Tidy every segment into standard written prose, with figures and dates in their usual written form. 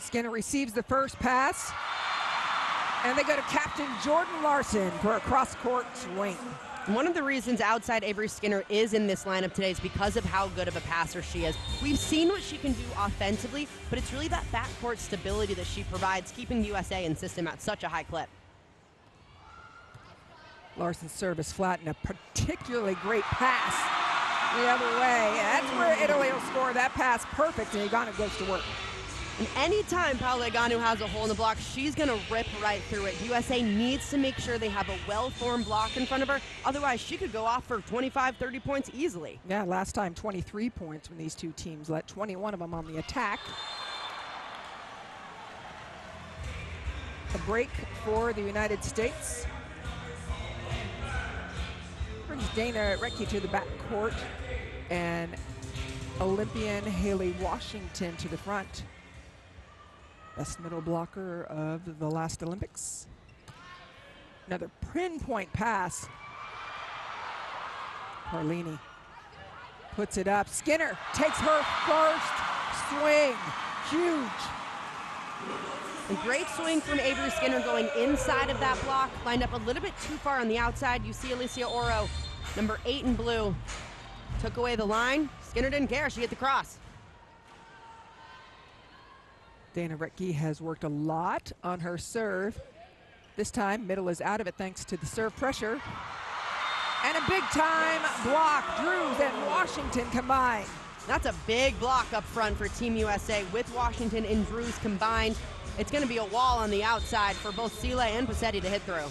Skinner receives the first pass, and they go to Captain Jordan Larson for a cross-court swing. One of the reasons outside Avery Skinner is in this lineup today is because of how good of a passer she is. We've seen what she can do offensively, but it's really that backcourt stability that she provides, keeping USA in system at such a high clip. Larson's serve is flat and a particularly great pass the other way. That's where Italy will score. That pass perfect, and Igano goes to work. And anytime Paola Igano has a hole in the block, she's going to rip right through it. USA needs to make sure they have a well-formed block in front of her. Otherwise, she could go off for 25, 30 points easily. Yeah, last time 23 points when these two teams let 21 of them on the attack. A break for the United States. Brings Dana Rettke to the backcourt and Olympian Haley Washington to the front. Best middle blocker of the last Olympics. Another pinpoint pass. Carlini puts it up. Skinner takes her first swing. Huge. A great swing from Avery Skinner going inside of that block. Lined up a little bit too far on the outside. You see Alicia Oro, number 8 in blue. Took away the line. Skinner didn't care. She hit the cross. Dana Rettke has worked a lot on her serve. This time, middle is out of it thanks to the serve pressure. And a big-time block. Drews and Washington combined. That's a big block up front for Team USA with Washington and Drews combined. It's going to be a wall on the outside for both Sila and Posetti to hit through.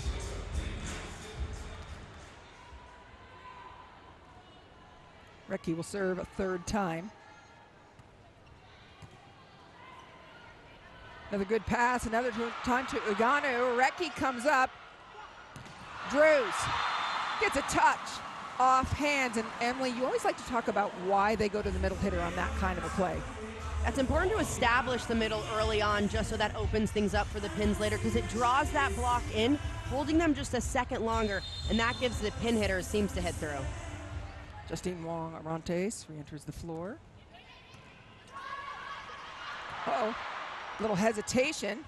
Rettke will serve a third time. Another good pass, another time to Igano. Rettke comes up. Drews gets a touch off hands. And Emily, you always like to talk about why they go to the middle hitter on that kind of a play. That's important to establish the middle early on just so that opens things up for the pins later because it draws that block in, holding them just a second longer, and that gives the pin hitters seems to hit through. Justine Wong Arantes re-enters the floor. Uh-oh. Little hesitation.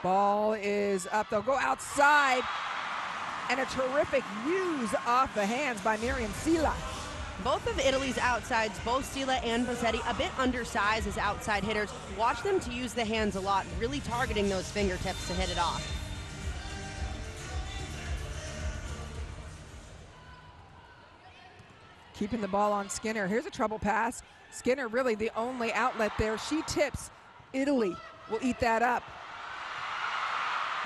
Ball is up. They'll go outside. And a terrific use off the hands by Miriam Sila. Both of Italy's outsides, both Sila and Posetti, a bit undersized as outside hitters. Watch them to use the hands a lot, really targeting those fingertips to hit it off. Keeping the ball on Skinner. Here's a trouble pass. Skinner really the only outlet there. She tips. Italy will eat that up.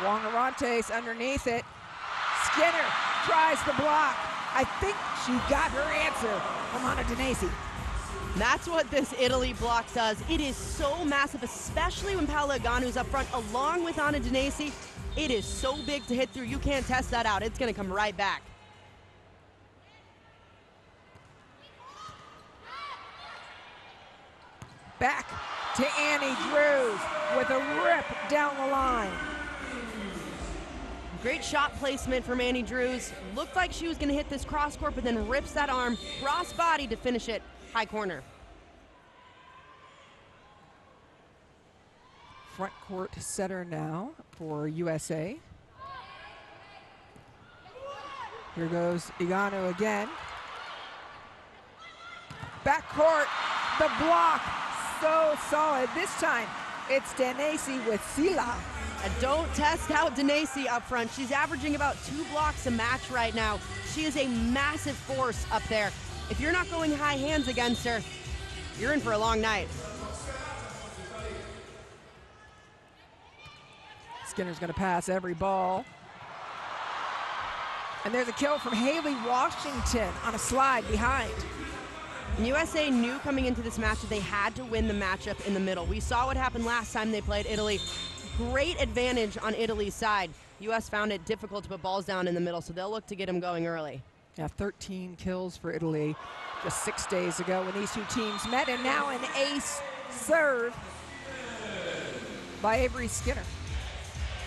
Wong Arantes underneath it. Skinner tries the block. I think she got her answer from Anna Danesi. That's what this Italy block does. It is so massive, especially when Paola Iganu's up front, along with Anna Danesi. It is so big to hit through. You can't test that out. It's going to come right back. Back to Annie Drews with a rip down the line. Great shot placement from Annie Drews. Looked like she was going to hit this cross court, but then rips that arm, cross body to finish it, high corner. Front court setter now for USA. Here goes Igano again. Back court, the block, so solid. This time, it's Danesi with Sila. Don't test out Danesi up front. She's averaging about 2 blocks a match right now. She is a massive force up there. If you're not going high hands against her, you're in for a long night. Skinner's gonna pass every ball. And there's a kill from Haley Washington on a slide behind. And USA knew coming into this match that they had to win the matchup in the middle. We saw what happened last time they played Italy. Great advantage on Italy's side. US found it difficult to put balls down in the middle, so they'll look to get them going early. Yeah, 13 kills for Italy just 6 days ago when these two teams met, and now an ace serve by Avery Skinner.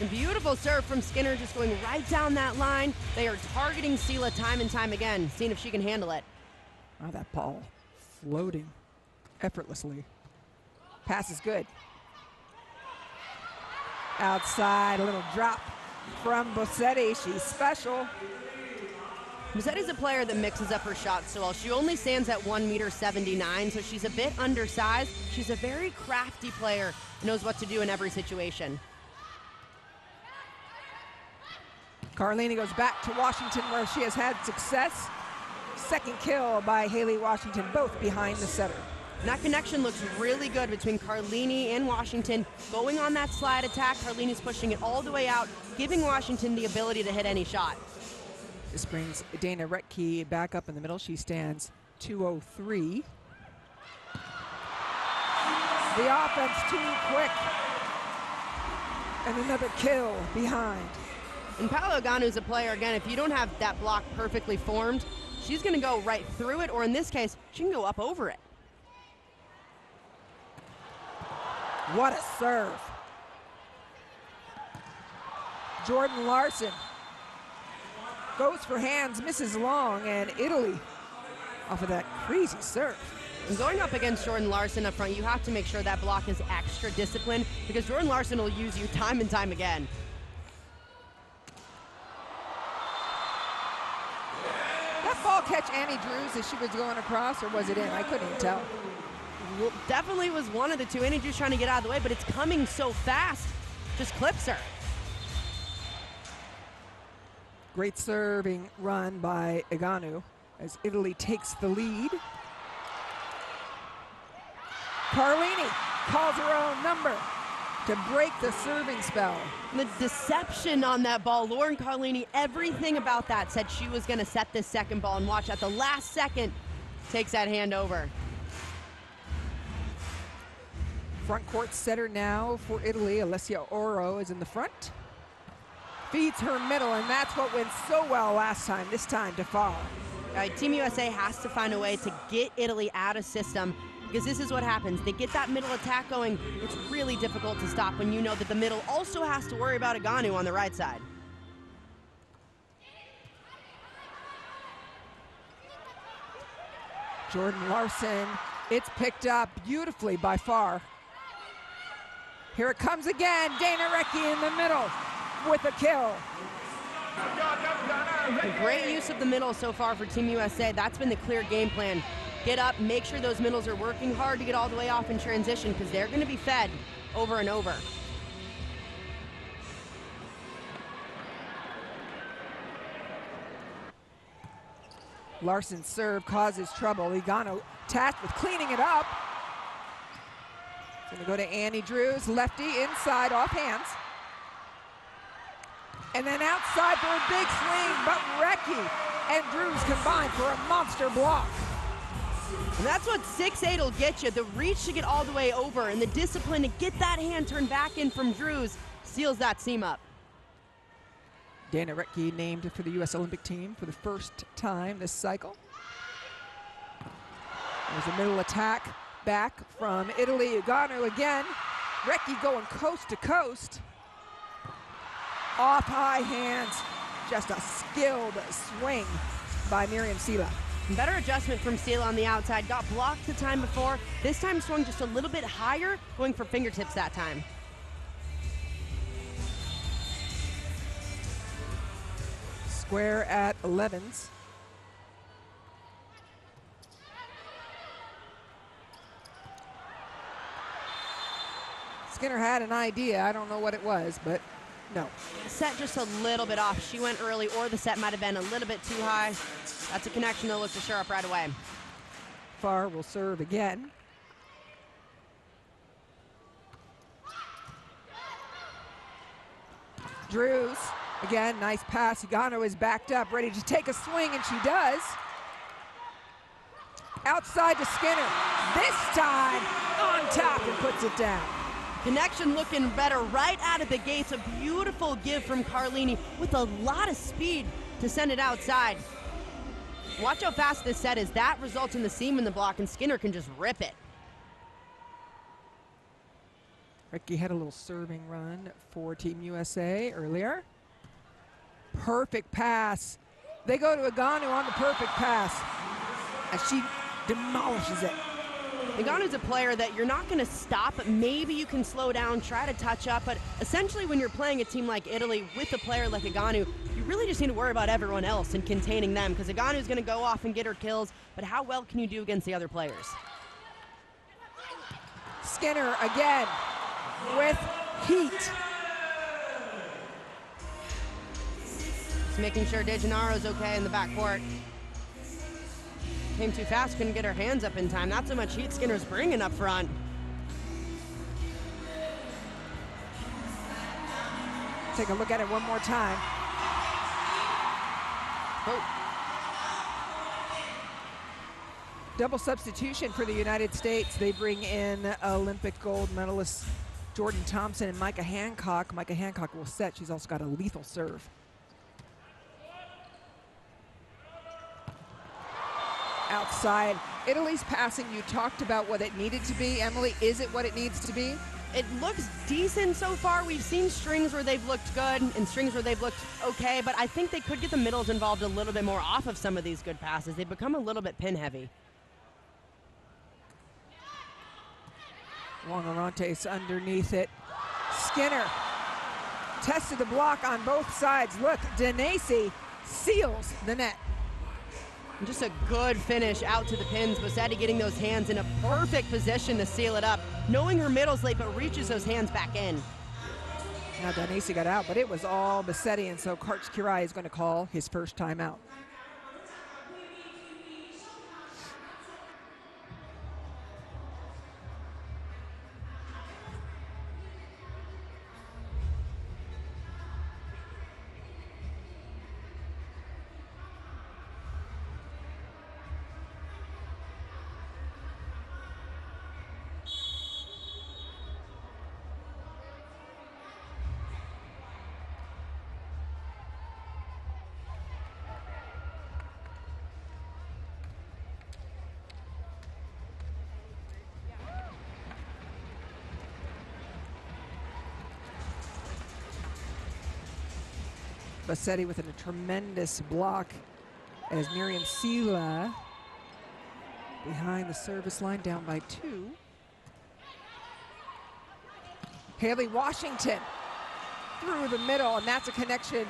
A beautiful serve from Skinner, just going right down that line. They are targeting Sila time and time again, seeing if she can handle it. Oh, that ball floating effortlessly. Pass is good. Outside, a little drop from Bossetti. She's special. Bossetti's a player that mixes up her shots so well. She only stands at 1.79 meters, so she's a bit undersized. She's a very crafty player, knows what to do in every situation. Carlini goes back to Washington where she has had success. Second kill by Haley Washington, both behind the setter. And that connection looks really good between Carlini and Washington. Going on that slide attack, Carlini's pushing it all the way out, giving Washington the ability to hit any shot. This brings Dana Retke back up in the middle. She stands 203. The offense too quick. And another kill behind. And Paolo Aganu's a player, again, if you don't have that block perfectly formed, she's going to go right through it, or in this case, she can go up over it. What a serve. Jordan Larson goes for hands, misses long, and Italy off of that crazy serve. And going up against Jordan Larson up front, you have to make sure that block is extra disciplined because Jordan Larson will use you time and time again. That ball catch Annie Drews as she was going across, or was it in? I couldn't even tell. Well, definitely was one of the two. Annie Drew's trying to get out of the way, but it's coming so fast. Just clips her. Great serving run by Aganu as Italy takes the lead. Carlini calls her own number to break the serving spell. The deception on that ball. Lauren Carlini, everything about that said she was going to set this second ball, and watch at the last second takes that hand over. Front court setter now for Italy. Alessia Oro is in the front. Feeds her middle, and that's what went so well last time, this time to fall. All right, Team USA has to find a way to get Italy out of system, because this is what happens. They get that middle attack going. It's really difficult to stop when you know that the middle also has to worry about Aganu on the right side. Jordan Larson, it's picked up beautifully by far. Here it comes again, Dana Retke in the middle with a kill. A great use of the middle so far for Team USA. That's been the clear game plan. Get up, make sure those middles are working hard to get all the way off in transition, because they're going to be fed over and over. Larson's serve causes trouble. Aganu tasked with cleaning it up. It's going to go to Annie Drews, lefty inside, off hands. And then outside for a big swing, but Retke and Drews combine for a monster block. And that's what 6'8" will get you. The reach to get all the way over and the discipline to get that hand turned back in from Drews seals that seam up. Dana Retke named for the U.S. Olympic team for the first time this cycle. There's a middle attack back from Italy. Aganu again. Retke going coast to coast. Off high hands. Just a skilled swing by Miriam Sela. Better adjustment from Sela on the outside. Got blocked the time before. This time swung just a little bit higher, going for fingertips that time. Square at 11s. Skinner had an idea. I don't know what it was, but no. Set just a little bit off. She went early, or the set might have been a little bit too high. That's a connection they'll look to shore up right away. Farr will serve again. Drews, again, nice pass. Aganu is backed up, ready to take a swing, and she does. Outside to Skinner. This time on top and puts it down. Connection looking better right out of the gates. A beautiful give from Carlini with a lot of speed to send it outside. Watch how fast this set is. That results in the seam in the block, and Skinner can just rip it. Retke had a little serving run for Team USA earlier. Perfect pass. They go to Aganu on the perfect pass, and she demolishes it. Ngannou's a player that you're not going to stop, but maybe you can slow down, try to touch up. But essentially, when you're playing a team like Italy with a player like Ngannou, you really just need to worry about everyone else and containing them, because Ngannou's going to go off and get her kills, but how well can you do against the other players? Skinner again with heat. Just making sure De Gennaro's okay in the backcourt. Came too fast, couldn't get her hands up in time. Not so much heat Skinner's bringing up front. Take a look at it one more time. Oh. Double substitution for the United States. They bring in Olympic gold medalists Jordan Thompson and Micah Hancock. Micah Hancock will set. She's also got a lethal serve. Outside. Italy's passing, you talked about what it needed to be. Emily, is it what it needs to be? It looks decent so far. We've seen strings where they've looked good and strings where they've looked okay, but I think they could get the middles involved a little bit more off of some of these good passes. They've become a little bit pin heavy. Wangarantes underneath it. Skinner tested the block on both sides. Look, Denesi seals the net. And just a good finish out to the pins. Bossetti getting those hands in a perfect position to seal it up. Knowing her middle's late, but reaches those hands back in. Now Denesi got out, but it was all Bossetti, and so Karch Kirai is going to call his first timeout. Bossetti with a tremendous block as Miriam Sela behind the service line, down by 2. Haley Washington through the middle, and that's a connection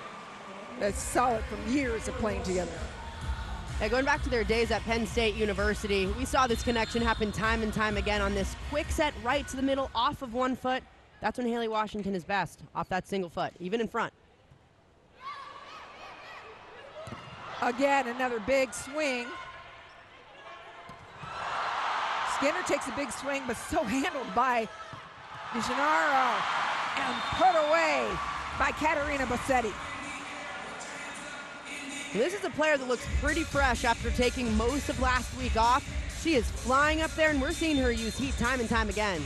that's solid from years of playing together. Yeah, going back to their days at Penn State University, we saw this connection happen time and time again on this quick set right to the middle off of one foot. That's when Haley Washington is best, off that single foot, even in front. Again, another big swing. Skinner takes a big swing, but so handled by De Gennaro and put away by Caterina Bossetti. This is a player that looks pretty fresh after taking most of last week off. She is flying up there, and we're seeing her use heat time and time again.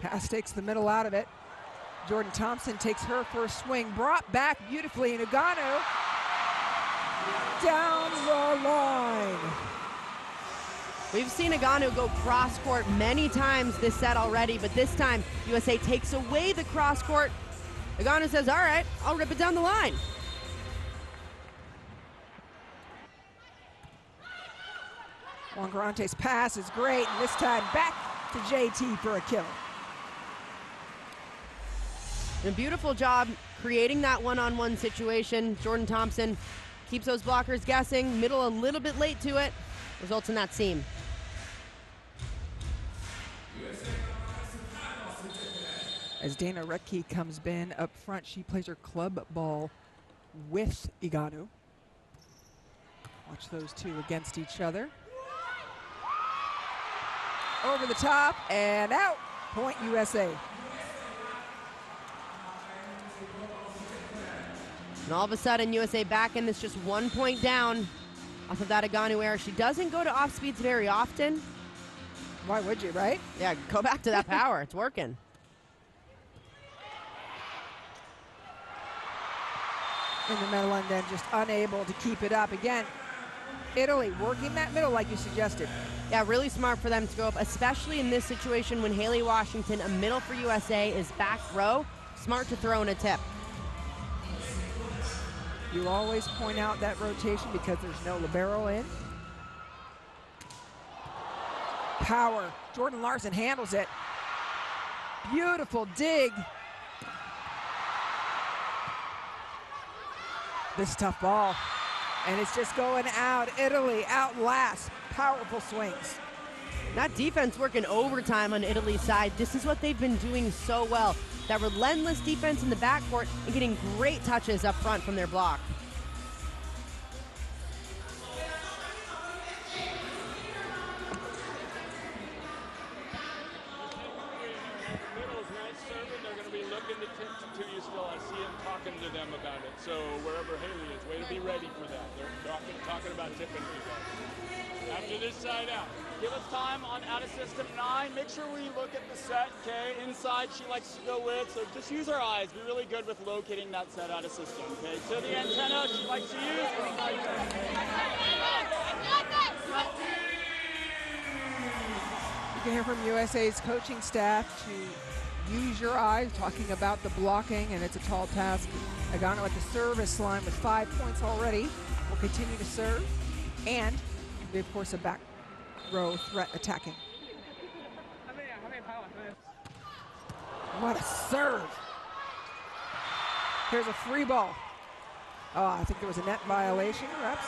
Pass takes the middle out of it. Jordan Thompson takes her first swing, brought back beautifully, and Ngannou down the line. We've seen Ngannou go cross-court many times this set already, but this time USA takes away the cross-court. Ngannou says, all right, I'll rip it down the line. Wangarante's pass is great, and this time back to JT for a kill. And a beautiful job creating that one-on-one situation. Jordan Thompson keeps those blockers guessing. Middle a little bit late to it. Results in that seam. As Dana Rettke comes in up front, she plays her club ball with Ngannou. Watch those two against each other. Over the top and out. Point USA. And all of a sudden, USA back in this, just 1 point down off of that Ngannou error. She doesn't go to off speeds very often. Why would you, right? Yeah, go back to that power. It's working. In the middle, and then just unable to keep it up. Again, Italy working that middle like you suggested. Yeah, really smart for them to go up, especially in this situation when Haley Washington, a middle for USA, is back row. Smart to throw in a tip. You always point out that rotation because there's no libero in. Power. Jordan Larson handles it. Beautiful dig. This tough ball. And it's just going out. Italy outlasts. Powerful swings. That defense working overtime on Italy's side. This is what they've been doing so well. That relentless defense in the backcourt and getting great touches up front from their block. So wherever Haley is, way to be ready for that. They're talking about tipping people. After this side out. Give us time on out of system 9. Make sure we look at the set, okay? Inside she likes to go with, so just use our eyes. Be really good with locating that set out of system, okay? So the antenna she likes to use. You can hear from USA's coaching staff to use your eyes, talking about the blocking, and it's a tall task. Agano at the service line with 5 points already. Will continue to serve, and be, of course, a back row threat attacking. What a serve. Here's a free ball. Oh, I think there was a net violation, perhaps.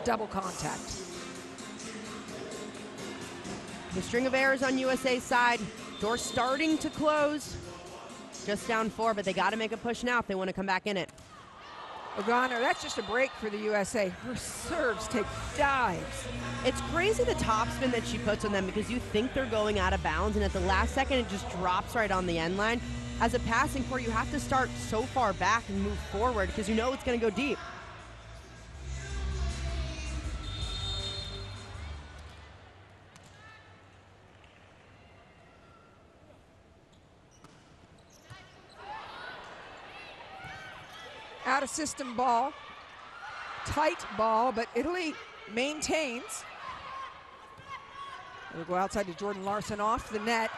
Double contact. The string of errors on USA's side. Door starting to close. Just down 4, but they got to make a push now if they want to come back in it. Ogano, that's just a break for the USA. Her serves take dives. It's crazy the topspin that she puts on them because you think they're going out of bounds, and at the last second it just drops right on the end line. As a passing court, you have to start so far back and move forward because you know it's going to go deep. Out of system ball, tight ball, but Italy maintains. It'll go outside to Jordan Larson off the net.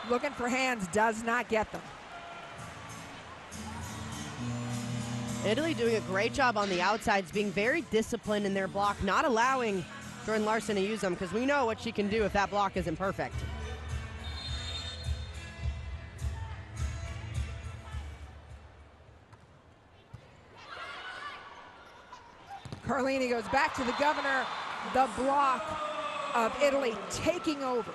Looking for hands, does not get them. Italy doing a great job on the outsides, being very disciplined in their block, not allowing Jordan Larson to use them because we know what she can do if that block isn't perfect. Carlini goes back to the governor. The block of Italy taking over.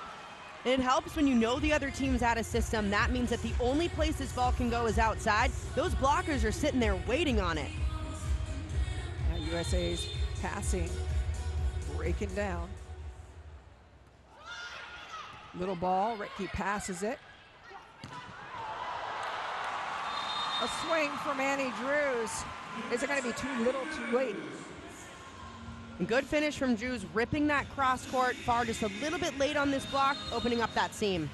And it helps when you know the other team's out of system. That means that the only place this ball can go is outside. Those blockers are sitting there waiting on it. Now USA's passing, breaking down. Little ball, Ricky passes it. A swing from Annie Drews. Is it going to be too little, too late? Good finish from Drews, ripping that cross court far just a little bit late on this block, opening up that seam.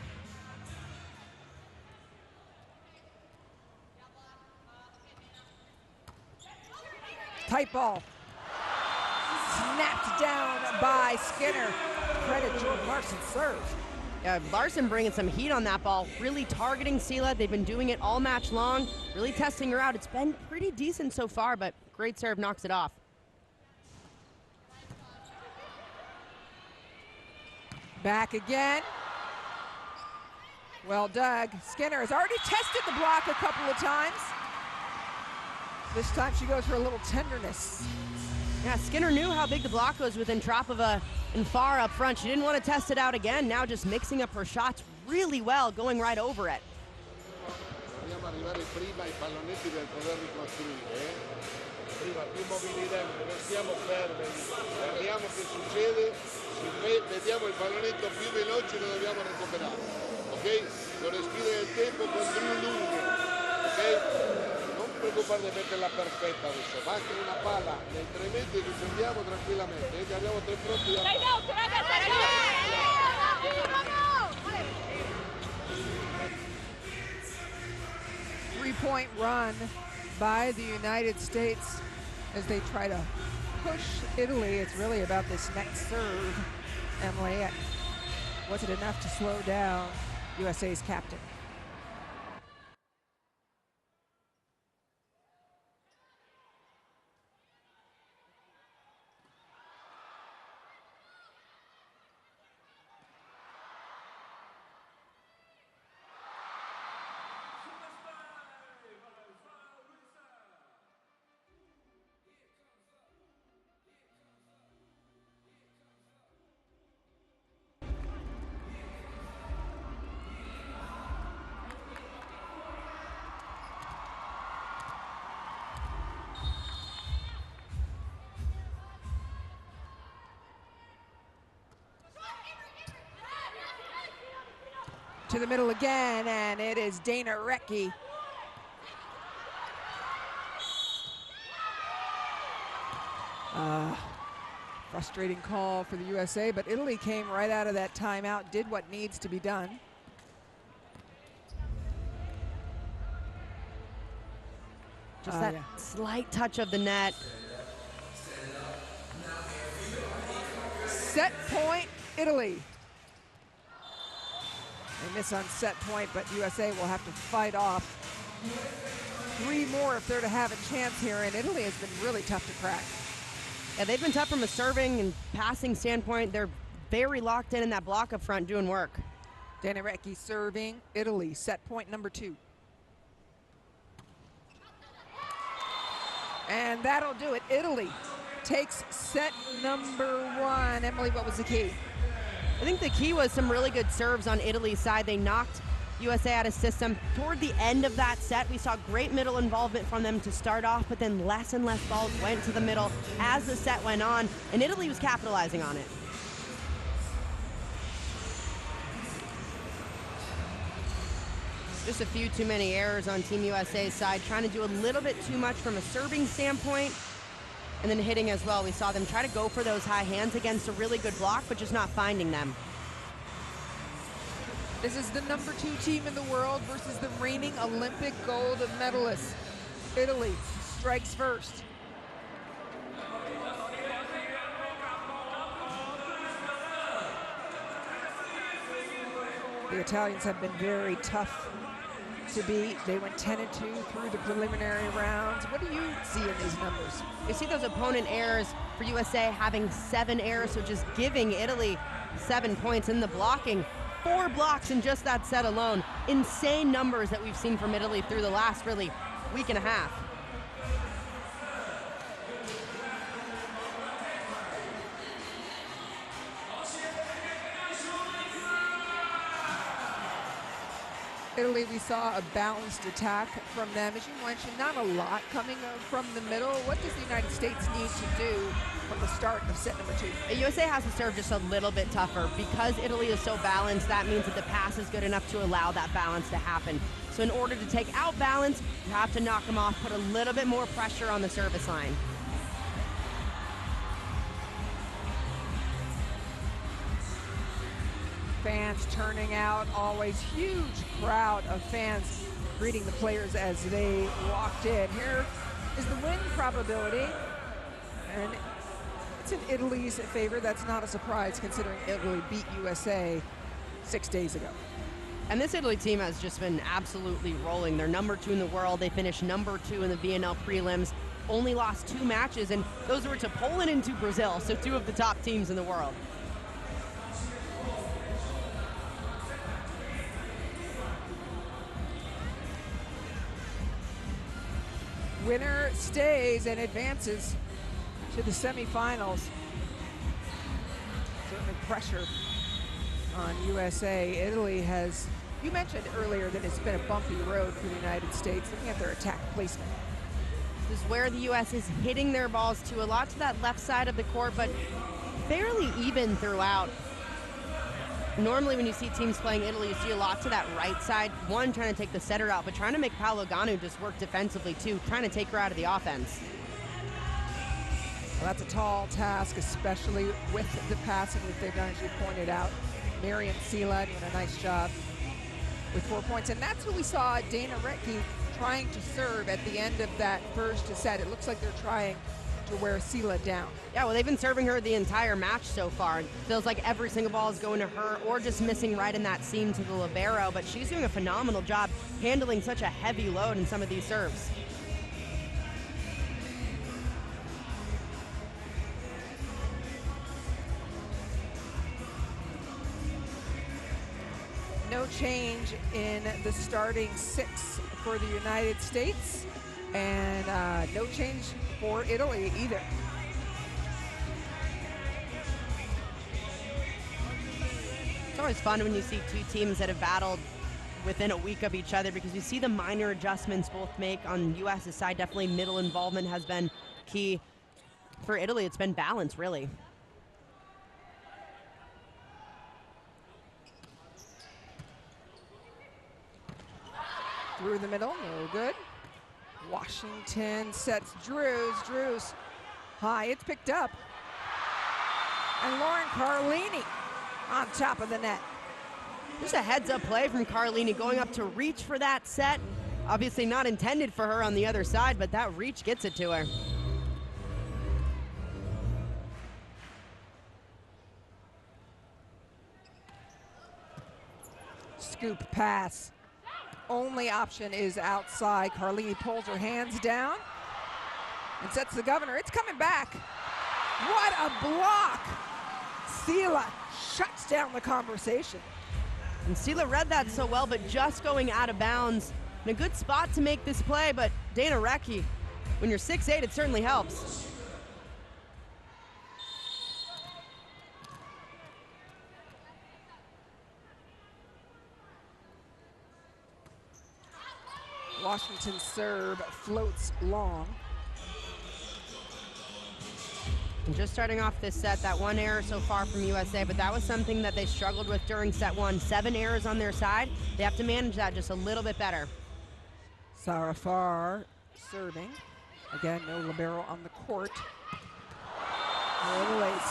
Tight ball. Snapped down by Skinner. Credit Jordan Larson's serve. Yeah, Larson bringing some heat on that ball, really targeting Sela. They've been doing it all match long, really testing her out. It's been pretty decent so far, but great serve knocks it off. Back again. Well dug. Skinner has already tested the block a couple of times. This time she goes for a little tenderness. Yeah, Skinner knew how big the block was with Antropova and far up front. She didn't want to test it out again. Now just mixing up her shots really well, going right over it. Dobbiamo arrivare prima ai pallonetti per poter ricostruire. Prima più mobilità, non stiamo fermi. Guardiamo che succede. Vediamo il pallonetto più veloce lo dobbiamo recuperare. Ok? Con respiro del tempo con Drew lunghe. Ok? Non preoccupare di metterla perfetta adesso, ma anche una palla nel 3 metri difendiamo tranquillamente, che abbiamo 3 pronti da fare. 3-point run by the United States as they try to push Italy. It's really about this next serve, Emily. Was it enough to slow down USA's captain? To the middle again, and it is Dana Recchi. Frustrating call for the USA, but Italy came right out of that timeout, did what needs to be done. Just that slight touch of the net. Set point, Italy. They miss on set point, but USA will have to fight off 3 more if they're to have a chance here, and Italy has been really tough to crack. Yeah, they've been tough from a serving and passing standpoint. They're very locked in that block up front doing work. Dana Recchi serving, Italy, set point number 2. And that'll do it. Italy takes set number 1. Emily, what was the key? I think the key was some really good serves on Italy's side. They knocked USA out of system. Toward the end of that set, we saw great middle involvement from them to start off, but then less and less balls went to the middle as the set went on, and Italy was capitalizing on it. Just a few too many errors on Team USA's side, trying to do a little bit too much from a serving standpoint, and then hitting as well. We saw them try to go for those high hands against a really good block, but just not finding them. This is the number 2 team in the world versus the reigning Olympic gold medalist. Italy strikes first. The Italians have been very tough to beat. They went 10-2 through the preliminary rounds. What do you see in these numbers? You see those opponent errors for USA having 7 errors, so just giving Italy 7 points in the blocking. 4 blocks in just that set alone. Insane numbers that we've seen from Italy through the last really week and a half. Italy, we saw a balanced attack from them. As you mentioned, not a lot coming from the middle. What does the United States need to do from the start of set number 2? USA has to serve just a little bit tougher. Because Italy is so balanced, that means that the pass is good enough to allow that balance to happen. So in order to take out balance, you have to knock them off, put a little bit more pressure on the service line. Fans turning out, always huge crowd of fans greeting the players as they walked in. Here is the win probability, and it's in Italy's favor. That's not a surprise considering Italy beat USA 6 days ago. And this Italy team has just been absolutely rolling. They're number 2 in the world. They finished number 2 in the VNL prelims. Only lost 2 matches, and those were to Poland and to Brazil, so 2 of the top teams in the world. Winner stays and advances to the semifinals. Certainly pressure on USA. Italy has, you mentioned earlier that it's been a bumpy road for the United States, looking at their attack placement. This is where the U.S. is hitting their balls to a lot to that left side of the court, but fairly even throughout. Normally when you see teams playing Italy, you see a lot to that right side. One, trying to take the setter out, but trying to make Paolo Ganu just work defensively too, trying to take her out of the offense. Well, that's a tall task, especially with the passing that they've done, as you pointed out. Miriam Sela doing a nice job with 4 points. And that's what we saw Dana Recchi trying to serve at the end of that first set. It looks like they're trying to wear Sela down. Yeah, well, they've been serving her the entire match so far. It feels like every single ball is going to her or just missing right in that seam to the libero, but she's doing a phenomenal job handling such a heavy load in some of these serves. No change in the starting 6 for the United States, and no change for Italy either. It's always fun when you see 2 teams that have battled within a week of each other because you see the minor adjustments both make on U.S.'s side. Definitely middle involvement has been key. For Italy, it's been balance, really. Through the middle, no good. Washington sets Drews. Drews high, it's picked up. And Lauren Carlini on top of the net. Just a heads-up play from Carlini going up to reach for that set. Obviously not intended for her on the other side, but that reach gets it to her. Scoop pass. Only option is outside. Carlini pulls her hands down and sets the governor. It's coming back. What a block! Sela shuts down the conversation. And Sela read that so well, but just going out of bounds. In a good spot to make this play, but Dana Recchi, when you're 6'8", it certainly helps. Washington's serve floats long. And just starting off this set, that one error so far from USA, but that was something that they struggled with during set one. 7 errors on their side. They have to manage that just a little bit better. Sarah Farr serving. Again, no libero on the court.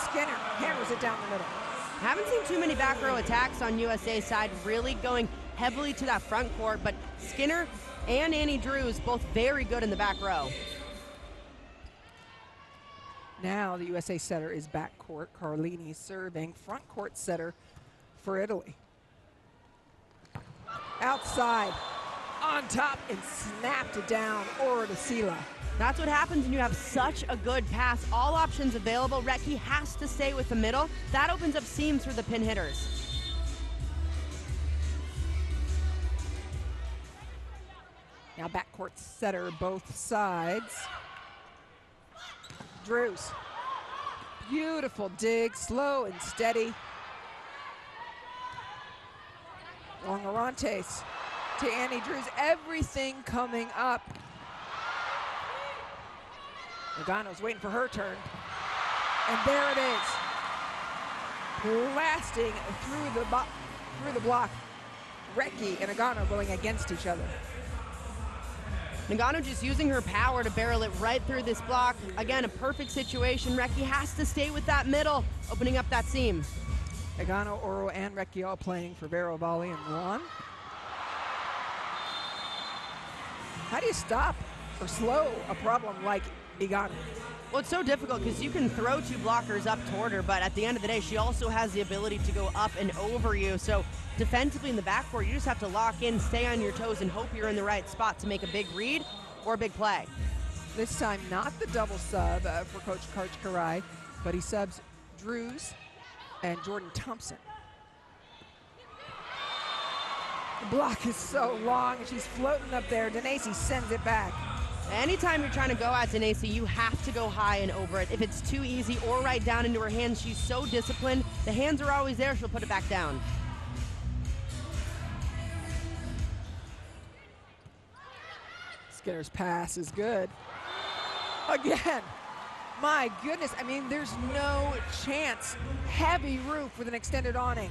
Skinner hammers it down the middle. Haven't seen too many back row attacks on USA side, really going heavily to that front court, but Skinner and Annie Drews both very good in the back row. Now the USA setter is back court. Carlini serving. Front court setter for Italy. Outside, on top, and snapped it down. Ora to Sela. That's what happens when you have such a good pass. All options available. Recchi has to stay with the middle. That opens up seams for the pin hitters. Now backcourt setter both sides. Drews. Beautiful dig, slow and steady. Longarantes to Annie Drews. Everything coming up. Nagano's waiting for her turn. And there it is. Blasting through the block. Recchi and Nagano going against each other. Nagano just using her power to barrel it right through this block. Again, a perfect situation. Recchi has to stay with that middle, opening up that seam. Nagano, Oro, and Recchi all playing for Vero Volley and Milan. How do you stop or slow a problem like Nagano? Well, it's so difficult because you can throw 2 blockers up toward her, but at the end of the day, she also has the ability to go up and over you. So defensively in the backcourt, you just have to lock in, stay on your toes, and hope you're in the right spot to make a big read or a big play. This time, not the double sub for Coach Karch-Karai, but he subs Drews and Jordan Thompson. The block is so long, and she's floating up there. Denesi sends it back. Anytime you're trying to go at Denesi, you have to go high and over it. If it's too easy or right down into her hands, she's so disciplined. The hands are always there, she'll put it back down. Skinner's pass is good. Again, my goodness, I mean, there's no chance. Heavy roof with an extended awning.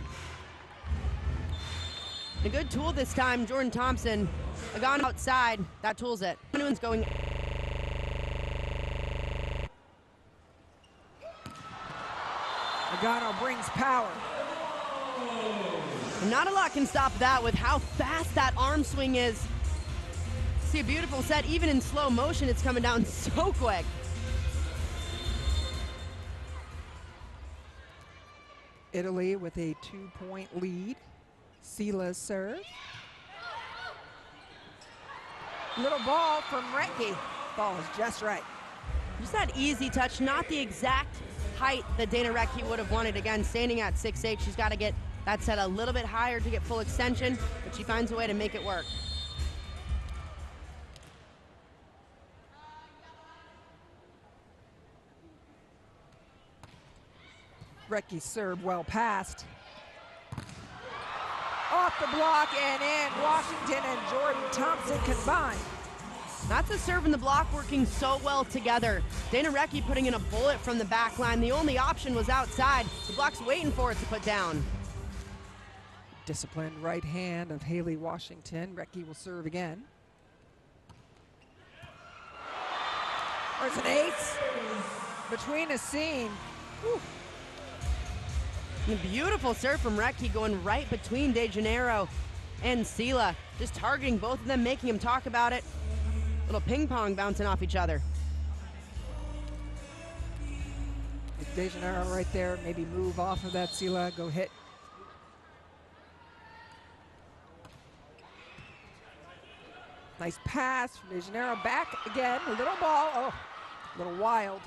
A good tool this time, Jordan Thompson. Gone outside, that tools it. Anyone's going. Nagano brings power. Not a lot can stop that with how fast that arm swing is. See a beautiful set, even in slow motion, it's coming down so quick. Italy with a 2-point lead. Sela's serve. Little ball from Recchi. Ball is just right. Just that easy touch, not the exact height that Dana Recchi would have wanted. Again, standing at 6'8", she's got to get that set a little bit higher to get full extension, but she finds a way to make it work. Recchi's serve well passed. Off the block and in. Washington and Jordan Thompson combined. That's a serve and the block working so well together. Dana Recchi putting in a bullet from the back line. The only option was outside. The block's waiting for it to put down. Disciplined right hand of Haley Washington. Rettke will serve again. There's an ace between a seam. Whew. And a beautiful serve from Rettke going right between De Janeiro and Sela. Just targeting both of them, making them talk about it. Little ping pong bouncing off each other. With De Janeiro right there, maybe move off of that Sela, go hit. Nice pass from De Janeiro, back again, a little ball, oh, a little wild.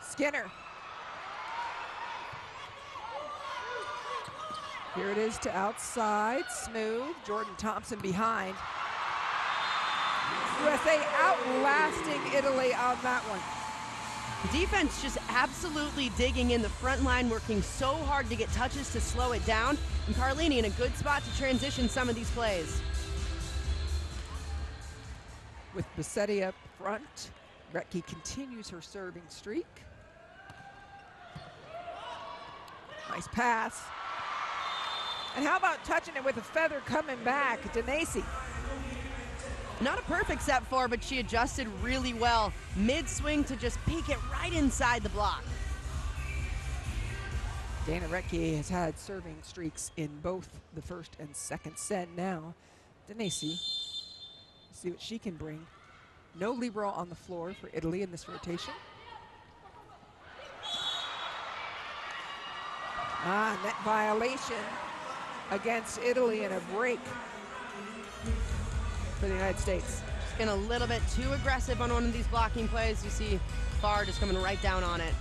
Skinner. Here it is to outside, smooth, Jordan Thompson behind. USA outlasting Italy on that one. Defense just absolutely digging in. The front line working so hard to get touches to slow it down. And Carlini in a good spot to transition some of these plays. With Bassetti up front, Rettke continues her serving streak. Nice pass. And how about touching it with a feather coming back, Denesi. Not a perfect set for her, but she adjusted really well. Mid-swing to just peek it right inside the block. Dana Rettke has had serving streaks in both the first and second set now. Denesi, see what she can bring. No libero on the floor for Italy in this rotation. Net violation against Italy and a break for the United States. Just getting a little bit too aggressive on one of these blocking plays. You see Farr just coming right down on it.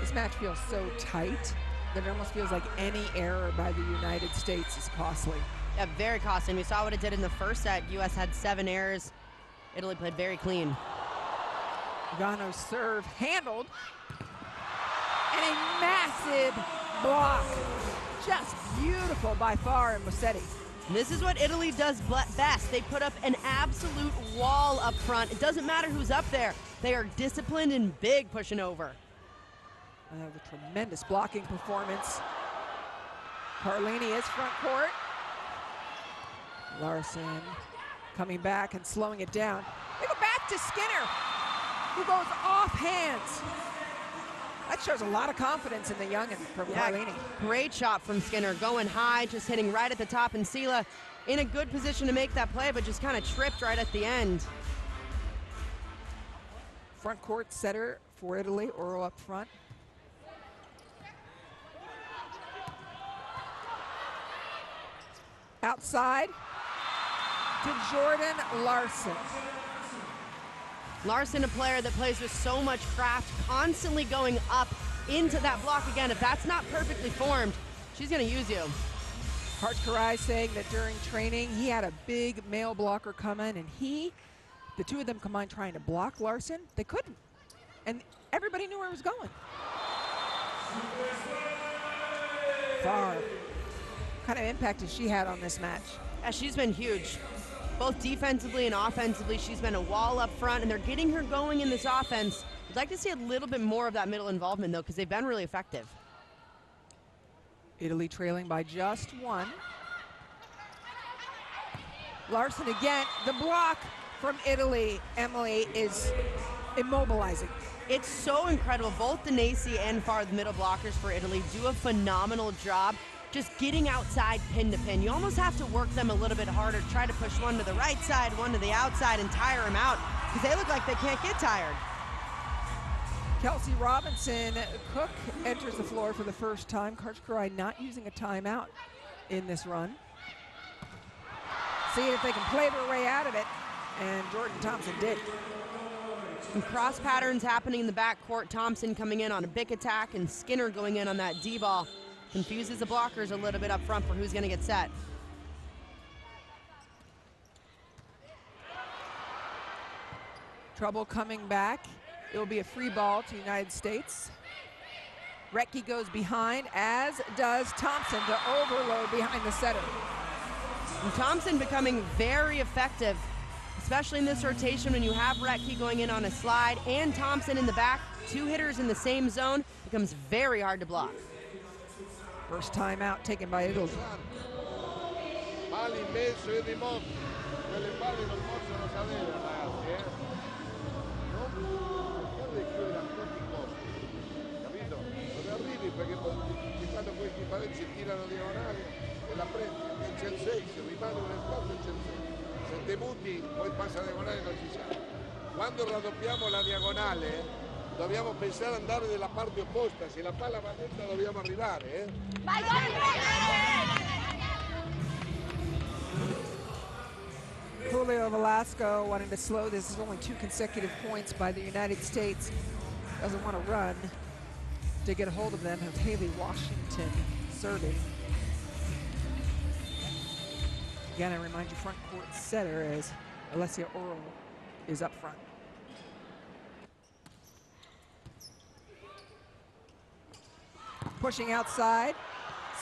This match feels so tight that it almost feels like any error by the United States is costly. Yeah, very costly. We saw what it did in the first set. U.S. had 7 errors. Italy played very clean. Lugano's serve handled. And a massive block. Just beautiful by Farr and Bassetti. This is what Italy does best. They put up an absolute wall up front. It doesn't matter who's up there. They are disciplined and big pushing over. The tremendous blocking performance. Carlini is front court. Larson coming back and slowing it down. They go back to Skinner, who goes off hands. That shows a lot of confidence in the youngin from Carlini. Great shot from Skinner, going high, just hitting right at the top, and Sela in a good position to make that play, but just kind of tripped right at the end. Front court setter for Italy, Oro up front. Outside to Jordan Larson. Larson, a player that plays with so much craft, constantly going up into that block again. If that's not perfectly formed, she's going to use you. Harsh Karai saying that during training, he had a big male blocker come in, and the two of them combined trying to block Larson. They couldn't. And everybody knew where it was going. Farr. What kind of impact has she had on this match? Yeah, she's been huge. Both defensively and offensively, she's been a wall up front, and they're getting her going in this offense. I'd like to see a little bit more of that middle involvement, though, because they've been really effective. Italy trailing by just 1. Larson again. The block from Italy, Emily, is immobilizing. It's so incredible. Both Denesi and Farr, the middle blockers for Italy, do a phenomenal job just getting outside pin to pin. You almost have to work them a little bit harder, try to push one to the right side, one to the outside, and tire them out, because they look like they can't get tired. Kelsey Robinson Cook enters the floor for the first time. Karchkarai not using a timeout in this run. See if they can play their way out of it, and Jordan Thompson did. Some cross patterns happening in the backcourt. Thompson coming in on a big attack, and Skinner going in on that D-ball. Confuses the blockers a little bit up front for who's going to get set. Trouble coming back. It will be a free ball to the United States. Rettke goes behind, as does Thompson, to overload behind the setter. And Thompson becoming very effective especially in this rotation when you have Retke going in on a slide and Thompson in the back. 2 hitters in the same zone becomes very hard to block. First timeout taken by Italy. Palla in mezzo e rimorso. Quelle palle non possono cadere, ragazzi, Non chiudere a tutti i costi. Capito? Non arrivi perché ti fanno questi pareggi, tirano diagonali e la prendi. E c'è il 6, se rimane un espacio c'è il 6. Se te butti, poi passa diagonale non ci siamo. Quando raddoppiamo la diagonale, dobbiamo pensare ad andare dalla parte opposta. Se la palla va dentro dobbiamo arrivare, Vai, vai, Julio Velasco wanting to slow this. Is only 2 consecutive points by the United States. Doesn't want to run to get a hold of them. Have Haley Washington serving. Again, I remind you, front court setter as Alessia Oral is up front. Pushing outside.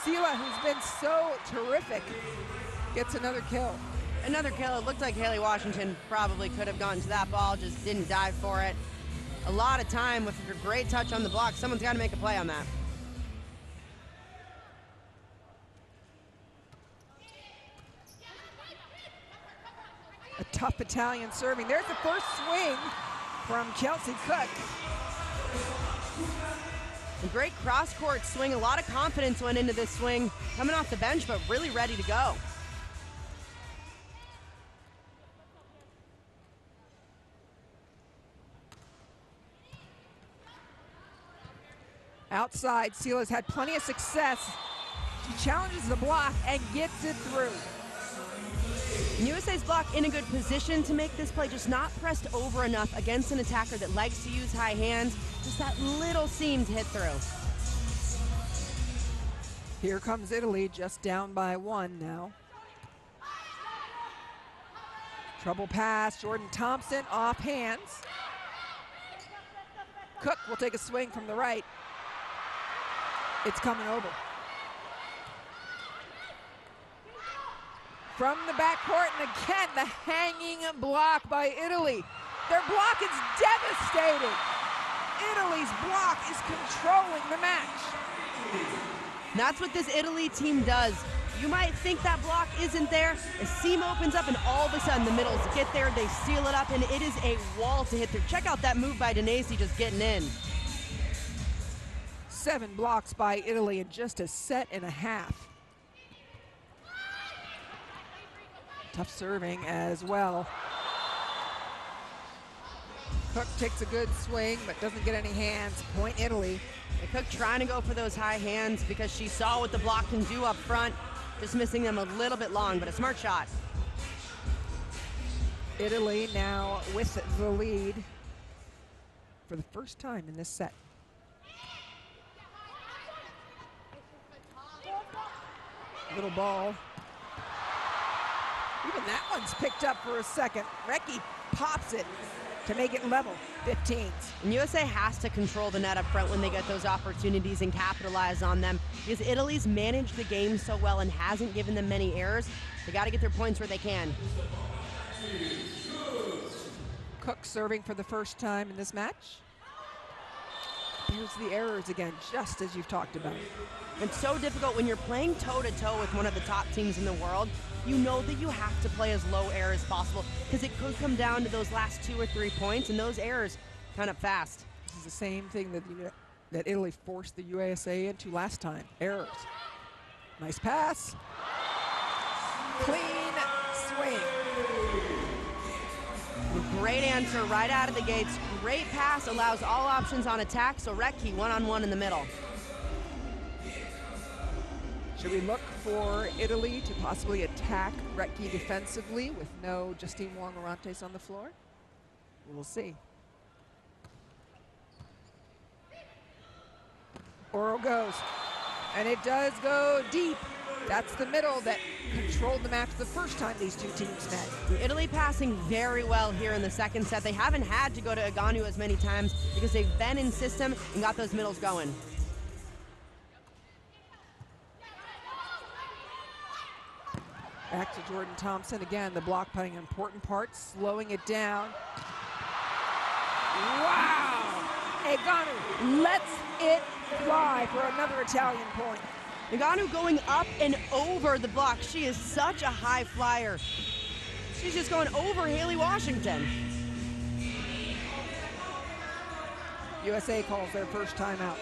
Sela, who's been so terrific, gets another kill. Another kill. It looked like Haley Washington probably could have gone to that ball, just didn't dive for it. A lot of time with her great touch on the block. Someone's got to make a play on that. A tough Italian serving. There's the first swing from Kelsey Cook. A great cross-court swing. A lot of confidence went into this swing. Coming off the bench, but really ready to go. Outside, Sela's had plenty of success. She challenges the block and gets it through. And USA's block in a good position to make this play, just not pressed over enough against an attacker that likes to use high hands. Just that little seam to hit through. Here comes Italy, just down by 1 now. Trouble pass, Jordan Thompson off hands. Cook will take a swing from the right. It's coming over. From the backcourt, and again, the hanging block by Italy. Their block is devastating. Italy's block is controlling the match. And that's what this Italy team does. You might think that block isn't there. A seam opens up, and all of a sudden the middles get there, they seal it up, and it is a wall to hit through. Check out that move by Denesi just getting in. 7 blocks by Italy in just a set and a half. Tough serving as well. Cook takes a good swing, but doesn't get any hands. Point Italy. And Cook trying to go for those high hands because she saw what the block can do up front. Just missing them a little bit long, but a smart shot. Italy now with the lead for the first time in this set. Little ball. Even that one's picked up for a second. Retke pops it to make it level, 15s. And USA has to control the net up front when they get those opportunities and capitalize on them, because Italy's managed the game so well and hasn't given them many errors. They got to get their points where they can. Cook serving for the first time in this match. Here's the errors again, just as you've talked about. It's so difficult when you're playing toe-to-toe with one of the top teams in the world. You know that you have to play as low error as possible, because it could come down to those last 2 or 3 points, and those errors come up fast. This is the same thing that Italy forced the USA into last time, errors. Nice pass. Clean swing. Great answer right out of the gates. Great pass, allows all options on attack, so Retke one-on-one in the middle. Should we look for Italy to possibly attack Retke defensively with no Justine Wong-Orantes on the floor? We'll see. Oro goes, and it does go deep. That's the middle that controlled the match the first time these two teams met. Italy passing very well here in the second set. They haven't had to go to Aganu as many times because they've been in system and got those middles going. Back to Jordan Thompson. Again, the block playing an important part, slowing it down. Wow! Eganu lets it fly for another Italian point. Eganu going up and over the block. She is such a high flyer. She's just going over Haley Washington. USA calls their first timeout.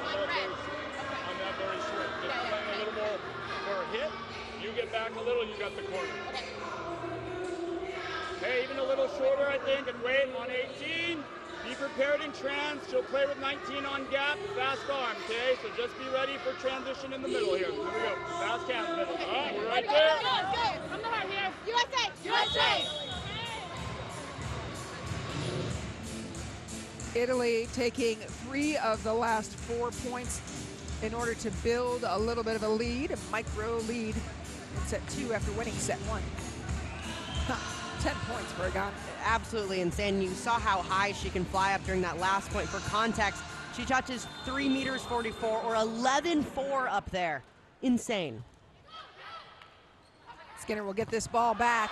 I'm not very short. Just playing a little more for a hit. You get back a little, you got the corner. Hey, even a little shorter, I think, and wait on 18. Be prepared in trans. She'll play with 19 on gap, fast arm, okay? So just be ready for transition in the middle here. Here we go. Fast cast middle. All right, we're right there. Go. From the heart here. USA. USA. Italy taking 3 of the last 4 points in order to build a little bit of a lead, a micro lead in set 2 after winning set 1. 10 points for Eganu. Absolutely insane. You saw how high she can fly up during that last point. For context, she touches 3 meters 44 or 11.4 up there. Insane. Skinner will get this ball back,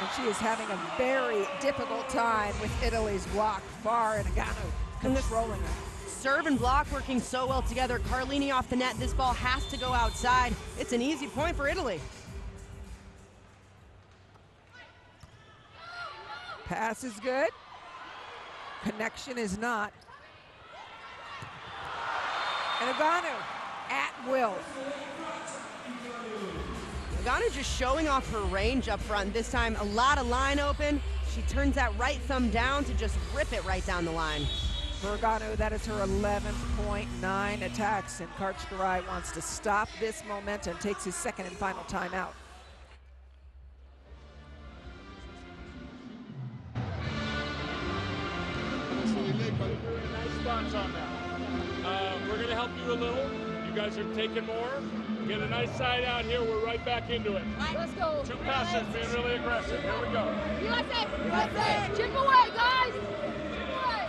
and she is having a very difficult time with Italy's block. Far and Eganu controlling her. Serve and block working so well together. Carlini off the net. This ball has to go outside. It's an easy point for Italy. Pass is good. Connection is not. And Eganu at will. Eganu just showing off her range up front. This time, a lot of line open. She turns that right thumb down to just rip it right down the line. For Eganu, that is her 11.9 attacks, and Karchkarai wants to stop this momentum, takes his second and final timeout. Nice spots on that. We're going to help you a little. You guys are taking more. Get a nice side out here. We're right back into it. Let's go. 2 passes, being really aggressive. Here we go. USA. USA. Chip away, guys. Chip away.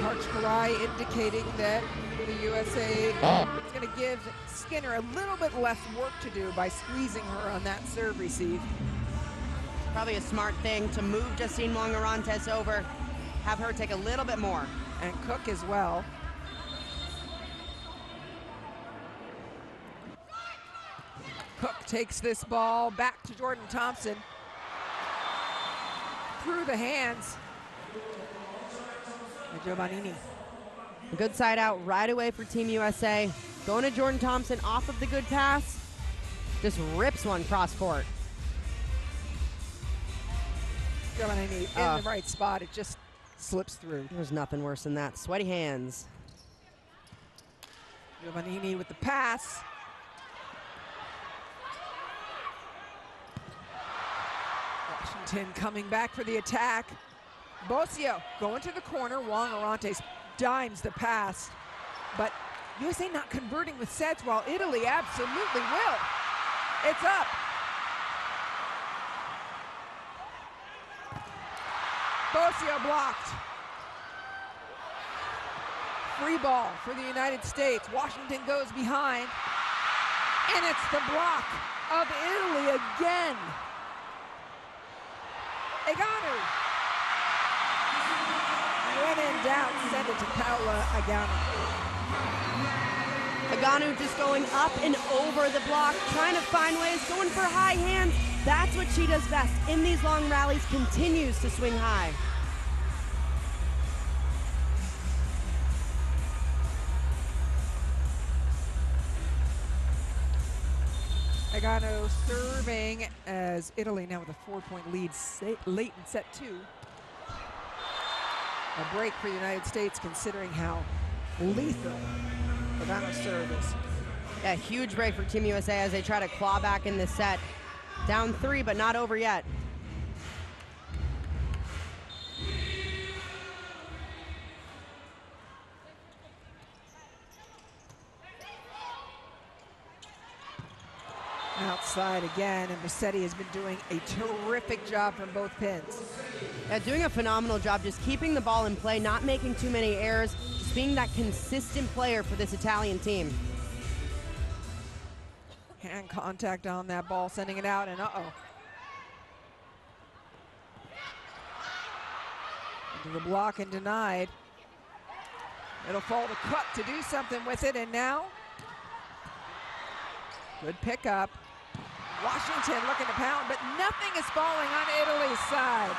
Karchkarai indicating that the USA is going to give Skinner a little bit less work to do by squeezing her on that serve receive. Probably a smart thing to move Justine Longarantes over, have her take a little bit more. And Cook as well. Cook takes this ball back to Jordan Thompson. Through the hands of Giovannini. Good side out right away for Team USA. Going to Jordan Thompson off of the good pass. Just rips one cross court. Giovannini in the right spot. It just slips through. There's nothing worse than that. Sweaty hands. Giovannini with the pass. Washington coming back for the attack. Bosio going to the corner. Wong Arantes dimes the pass. But USA not converting with sets while Italy absolutely will. It's up. Bosio blocked. Free ball for the United States. Washington goes behind. And it's the block of Italy again. Eganu. When in doubt, send it to Paola Eganu. Eganu just going up and over the block, trying to find ways, going for high hands. That's what she does best. In these long rallies, continues to swing high. Eganu serving as Italy now with a 4-point lead late in set 2. A break for the United States considering how lethal Eganu's serve is. Yeah, huge break for Team USA as they try to claw back in this set. Down 3, but not over yet. Outside again, and Musetti has been doing a terrific job from both pins. Yeah, doing a phenomenal job just keeping the ball in play, not making too many errors, just being that consistent player for this Italian team. Hand contact on that ball, sending it out, and uh-oh. Into the block and denied. It'll fall to Cook to do something with it, and now, good pickup. Washington looking to pound, but nothing is falling on Italy's side.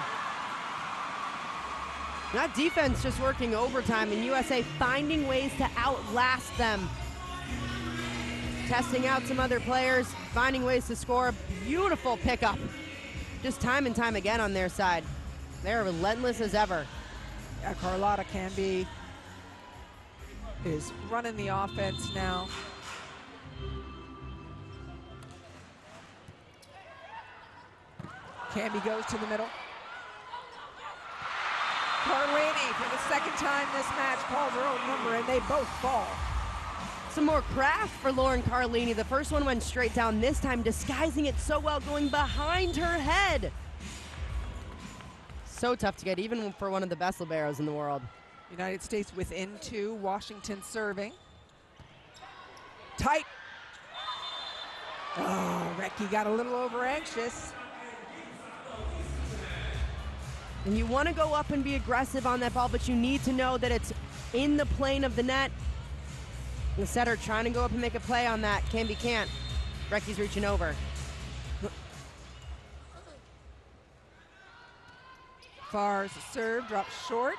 That defense just working overtime, and USA finding ways to outlast them. Testing out some other players, finding ways to score. Beautiful pickup. Just time and time again on their side. They're relentless as ever. Yeah, Carlotta Canby is running the offense now. Canby goes to the middle. Carlini, for the second time this match, calls her own number, and they both fall. Some more craft for Lauren Carlini. The first one went straight down, this time disguising it so well, going behind her head. So tough to get, even for one of the best liberos in the world. United States within 2, Washington serving. Tight. Oh, Recky got a little over anxious. And you want to go up and be aggressive on that ball, but you need to know that it's in the plane of the net. The setter trying to go up and make a play on that. Canby can't. Recky's reaching over. Farr's serve, drops short.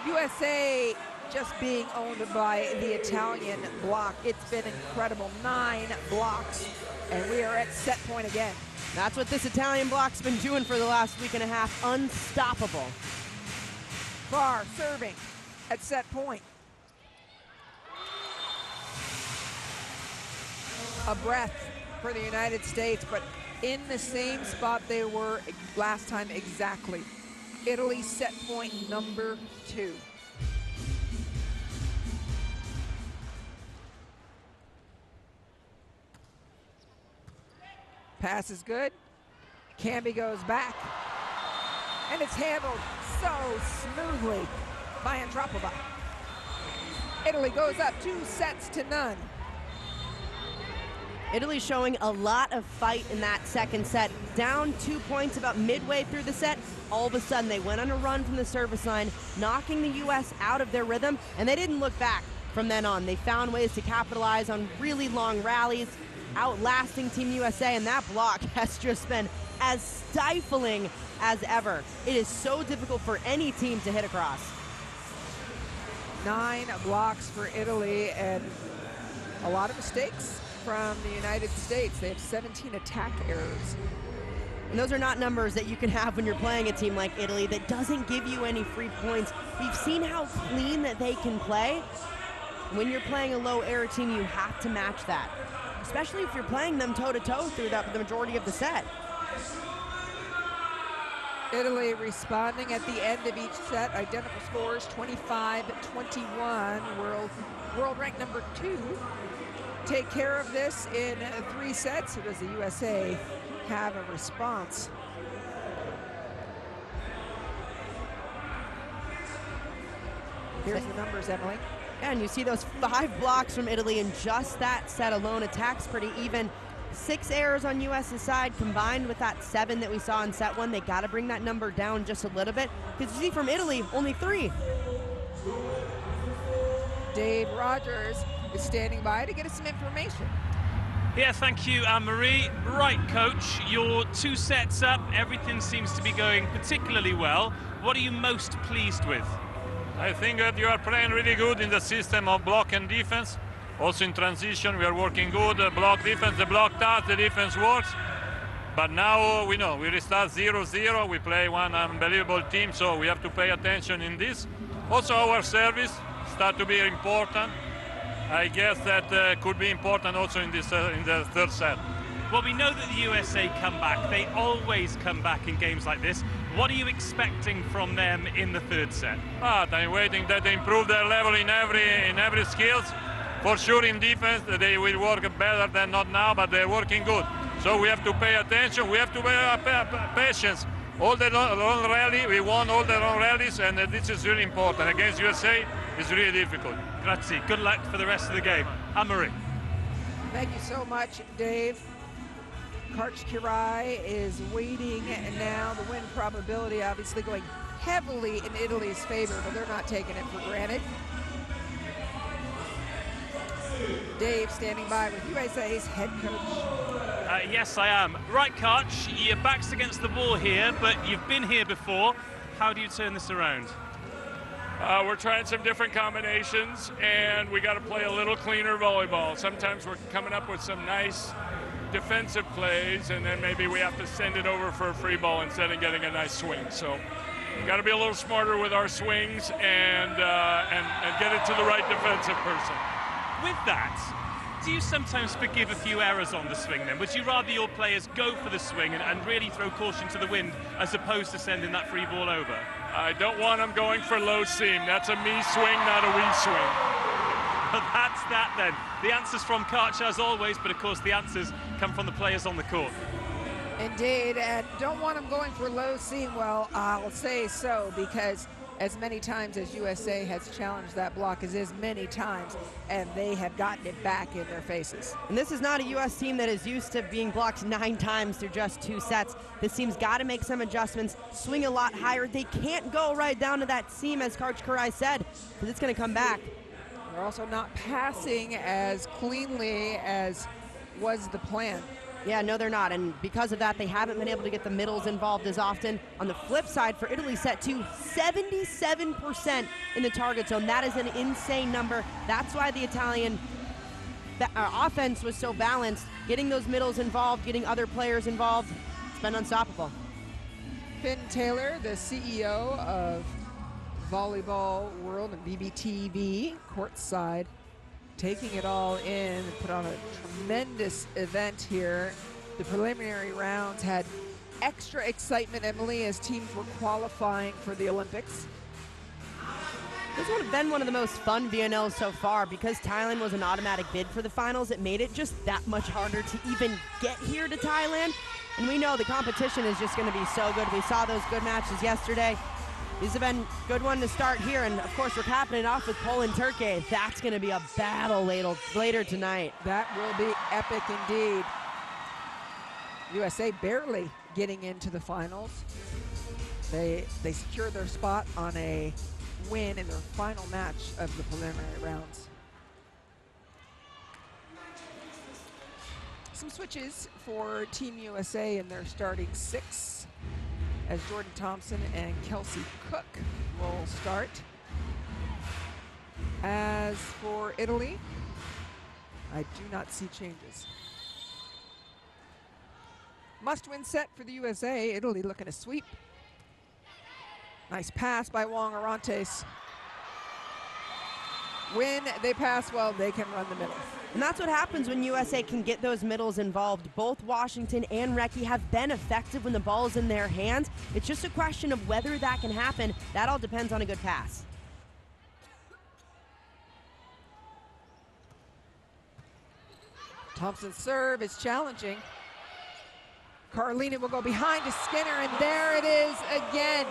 USA just being owned by the Italian block. It's been incredible. 9 blocks, and we are at set point again. That's what this Italian block's been doing for the last week and a half. Unstoppable. Farr serving at set point. A breath for the United States, but in the same spot they were last time exactly. Italy set point number 2. Pass is good. Canby goes back. And it's handled so smoothly by Andropova. Italy goes up 2-0. Italy showing a lot of fight in that second set. Down 2 points about midway through the set. All of a sudden, they went on a run from the service line, knocking the U.S. out of their rhythm, and they didn't look back from then on. They found ways to capitalize on really long rallies, outlasting Team USA, and that block has just been as stifling as ever. It is so difficult for any team to hit across. 9 blocks for Italy, and a lot of mistakes from the United States. They have 17 attack errors. And those are not numbers that you can have when you're playing a team like Italy that doesn't give you any free points. We've seen how clean that they can play. When you're playing a low error team, you have to match that, especially if you're playing them toe-to-toe through the majority of the set. Italy responding at the end of each set, identical scores, 25-21. World rank number 2. Take care of this in 3 sets. So does the USA have a response? Here's the numbers, Emily. And you see those 5 blocks from Italy in just that set alone. Attacks pretty even. 6 errors on US's side combined with that 7 that we saw in set 1. They got to bring that number down just a little bit, because you see from Italy, only 3. Dave Rogers is standing by to get us some information. Yeah, thank you, Anne-Marie. Right, Coach, you're 2 sets up. Everything seems to be going particularly well. What are you most pleased with? I think that you are playing really good in the system of block and defense. Also in transition, we are working good. Block defense, the block touch, the defense works. But now we know we restart 0-0. We play one unbelievable team, so we have to pay attention in this. Also, our service start to be important. I guess that could be important also in this in the 3rd set. Well, we know that the USA come back. They always come back in games like this. What are you expecting from them in the 3rd set? I'm waiting that they improve their level in every skills. For sure in defense, they will work better than not now, but they're working good. So we have to pay attention. We have to pay patience. All the long rally, we won all the long rallies, and this is really important. Against USA, it's really difficult. Grazie. Good luck for the rest of the game. Anne-Marie. Thank you so much, Dave. Karch is waiting now. The win probability obviously going heavily in Italy's favor, but they're not taking it for granted. Dave standing by with USA's head coach. Yes, I am. Right, Karch, your back's against the wall here, but you've been here before. How do you turn this around? We're trying some different combinations, and we got to play a little cleaner volleyball. Sometimes we're coming up with some nice defensive plays, and then maybe we have to send it over for a free ball instead of getting a nice swing. So we've got to be a little smarter with our swings and get it to the right defensive person. With that, do you sometimes forgive a few errors on the swing then? Would you rather your players go for the swing and really throw caution to the wind as opposed to sending that free ball over? I don't want them going for low seam. That's a me swing, not a we swing. Well, that's that then. The answers from Karch as always, but of course the answers come from the players on the court. Indeed, and don't want them going for low seam. Well, I'll say so, because as many times as USA has challenged that block as many times, and they have gotten it back in their faces. And this is not a U.S. team that is used to being blocked 9 times through just 2 sets. This team's got to make some adjustments, swing a lot higher. They can't go right down to that seam, as Karch said, because it's going to come back. They're also not passing as cleanly as was the plan. Yeah, no, they're not, and because of that, they haven't been able to get the middles involved as often. On the flip side, for Italy, set to 77% in the target zone. That is an insane number. That's why the Italian offense was so balanced. Getting those middles involved, getting other players involved, it's been unstoppable. Finn Taylor, the CEO of Volleyball World and BBTV, courtside, taking it all in and put on a tremendous event here. The preliminary rounds had extra excitement, Emily, as teams were qualifying for the Olympics. This would have been one of the most fun VNLs so far. Because Thailand was an automatic bid for the finals, it made it just that much harder to even get here to Thailand. And we know the competition is just going to be so good. We saw those good matches yesterday. These have been good one to start here, and of course we're capping it off with Poland, Turkey. That's going to be a battle later tonight. That will be epic indeed. USA barely getting into the finals. They secure their spot on a win in their final match of the preliminary rounds. Some switches for Team USA in their starting 6, as Jordan Thompson and Kelsey Cook will start. As for Italy, I do not see changes. Must-win set for the USA. Italy looking to sweep. Nice pass by Wong Arantes. When they pass well, they can run the middle. And that's what happens when USA can get those middles involved. Both Washington and Recchi have been effective when the ball is in their hands. It's just a question of whether that can happen. That all depends on a good pass. Thompson's serve is challenging. Carlini will go behind to Skinner, and there it is again.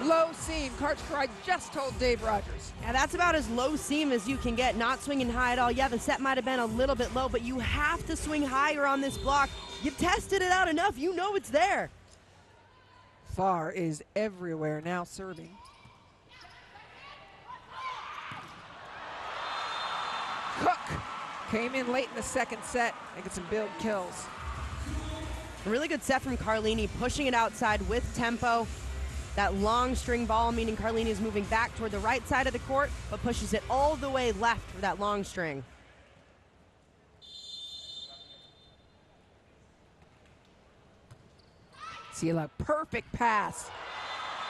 Low seam. Karch just told Dave Rogers. Yeah, that's about as low seam as you can get, not swinging high at all. Yeah, the set might have been a little bit low, but you have to swing higher on this block. You've tested it out enough. You know it's there. Farr is everywhere now serving. Cook came in late in the second set and get some build kills. A really good set from Carlini, pushing it outside with tempo. That long string ball, meaning Carlini is moving back toward the right side of the court, but pushes it all the way left for that long string. See a perfect pass.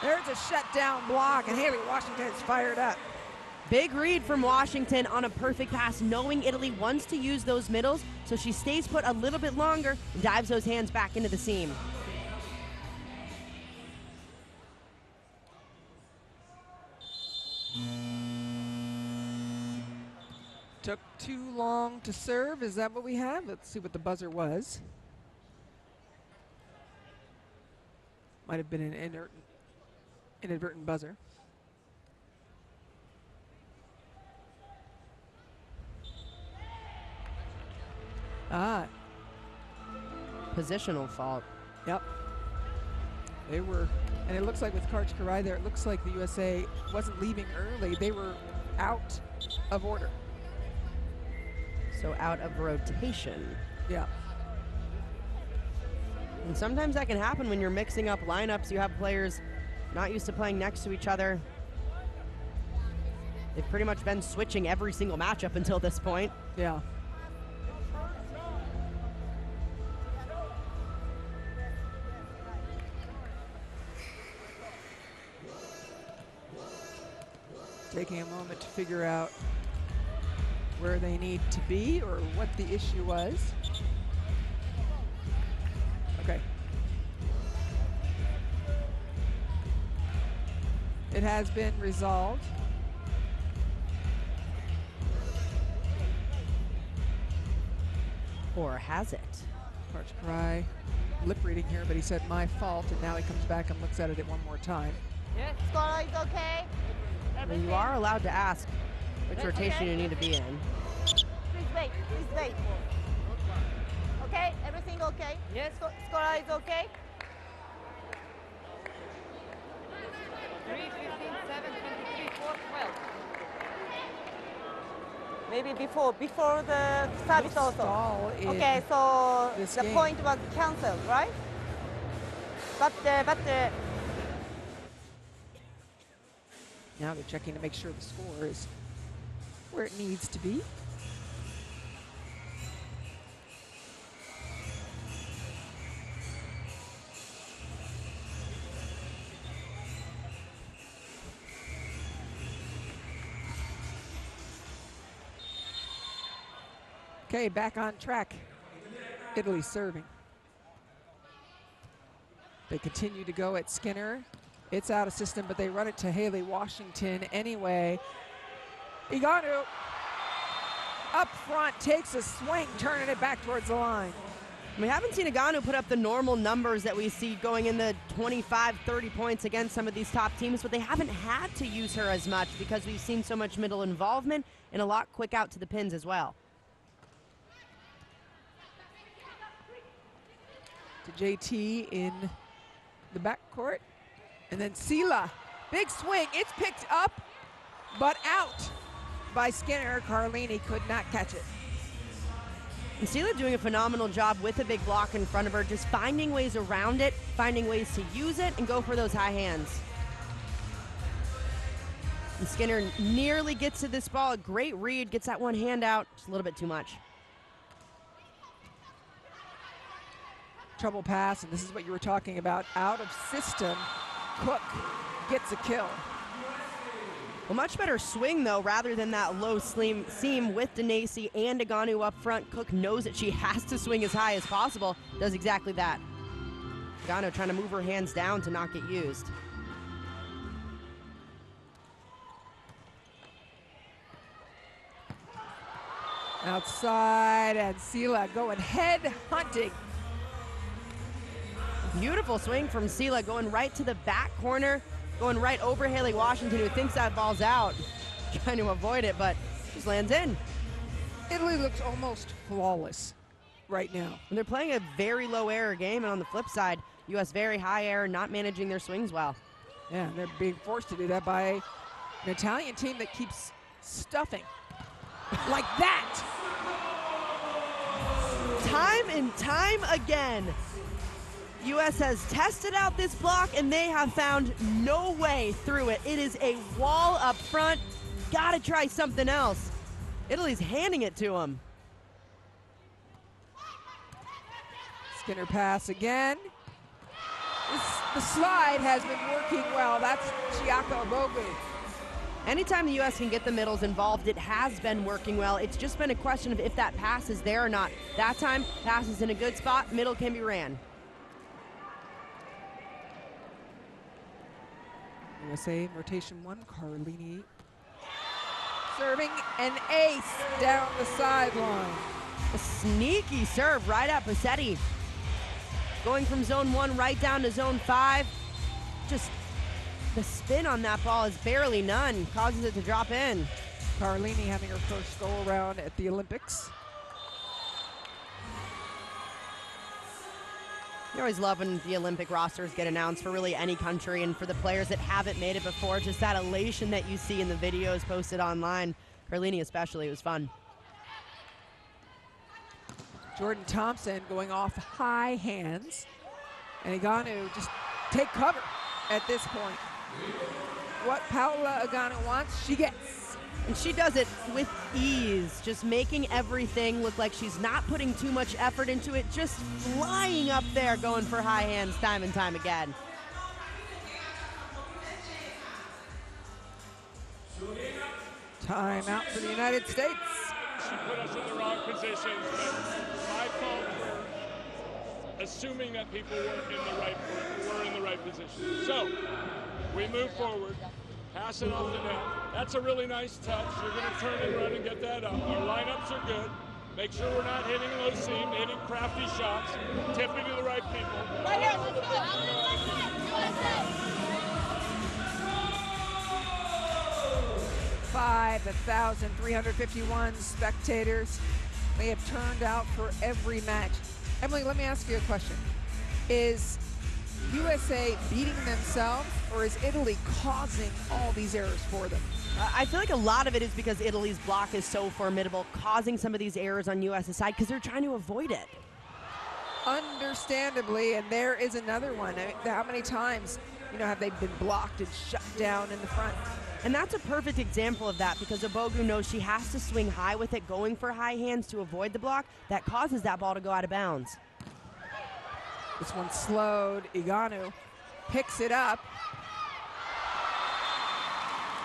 There's a shutdown block, and Haley Washington is fired up. Big read from Washington on a perfect pass, knowing Italy wants to use those middles, so she stays put a little bit longer and dives those hands back into the seam. Took too long to serve. Is that what we have? Let's see what the buzzer was. Might have been an inadvertent buzzer. Positional fault. Yep. They were, and it looks like with Karch Karai there, it looks like the USA wasn't leaving early. They were out of order. So out of rotation. Yeah. And sometimes that can happen when you're mixing up lineups. You have players not used to playing next to each other. They've pretty much been switching every single matchup until this point. Yeah. Taking a moment to figure out where they need to be or what the issue was. Okay. It has been resolved. Or has it? Karch Karai lip reading here, but he said my fault, and now he comes back and looks at it one more time. Yes, score is okay. Well, you are allowed to ask which rotation you need to be in. Please wait, please wait. Okay, everything okay? Yes. Score is okay? 3, 15, 7, 23, 4, 12. Maybe before the service also. Stall in Okay, so this the game. point was cancelled, right? But Now they're checking to make sure the score is where it needs to be. Okay, back on track. Italy serving. They continue to go at Skinner. It's out of system, but they run it to Haley Washington anyway. Iganu up front takes a swing, turning it back towards the line. We haven't seen Iganu put up the normal numbers that we see going in the 25, 30 points against some of these top teams, but they haven't had to use her as much because we've seen so much middle involvement and a lot quick out to the pins as well. To JT in the backcourt. And then Sela, big swing, it's picked up, but out by Skinner. Carlini could not catch it. And Sela doing a phenomenal job with a big block in front of her, just finding ways around it, finding ways to use it and go for those high hands. And Skinner nearly gets to this ball, a great read, gets that one hand out, just a little bit too much. Trouble pass, and this is what you were talking about, out of system. Cook gets a kill. A much better swing, though, rather than that low seam with Denesi and Iganu up front. Cook knows that she has to swing as high as possible, does exactly that. Iganu trying to move her hands down to not get used. Outside, and Sela going head hunting. Beautiful swing from Sela, going right to the back corner, going right over Haley Washington, who thinks that ball's out, trying to avoid it, but just lands in. Italy looks almost flawless right now. And they're playing a very low error game, and on the flip side, U.S. very high error, not managing their swings well. Yeah, they're being forced to do that by an Italian team that keeps stuffing like that. Time and time again, U.S. has tested out this block, and they have found no way through it. It is a wall up front. Gotta try something else. Italy's handing it to them. Skinner pass again. The slide has been working well. That's Chiako Bogu. Anytime the U.S. can get the middles involved, it has been working well. It's just been a question of if that pass is there or not. That time, pass is in a good spot, middle can be ran. USA rotation 1, Carlini serving an ace down the sideline. A sneaky serve right at Pasetti. Going from zone 1 right down to zone 5. Just the spin on that ball is barely none, causes it to drop in. Carlini having her first go around at the Olympics. You always love when the Olympic rosters get announced for really any country, and for the players that haven't made it before, just that elation that you see in the videos posted online. Carlini especially, it was fun. Jordan Thompson going off high hands. And Iganu just take cover at this point. What Paula Iganu wants, she gets. And she does it with ease, just making everything look like she's not putting too much effort into it, just flying up there, going for high hands time and time again. Time out for the United States. She put us in the wrong positions, but my fault for assuming that people were in the right position. So we move forward, pass it off the net. That's a really nice touch. You're going to turn and run and get that up. Our lineups are good. Make sure we're not hitting low seam, hitting crafty shots, tipping to the right people. Right here, let's go. USA. 5,351 spectators. They have turned out for every match. Emily, let me ask you a question. Is USA beating themselves, or is Italy causing all these errors for them? I feel like a lot of it is because Italy's block is so formidable, causing some of these errors on US's side because they're trying to avoid it. Understandably, and there is another one. I mean, how many times, have they been blocked and shut down in the front? And that's a perfect example of that, because Abogu knows she has to swing high with it, going for high hands to avoid the block. That causes that ball to go out of bounds. This one slowed. Iganu picks it up.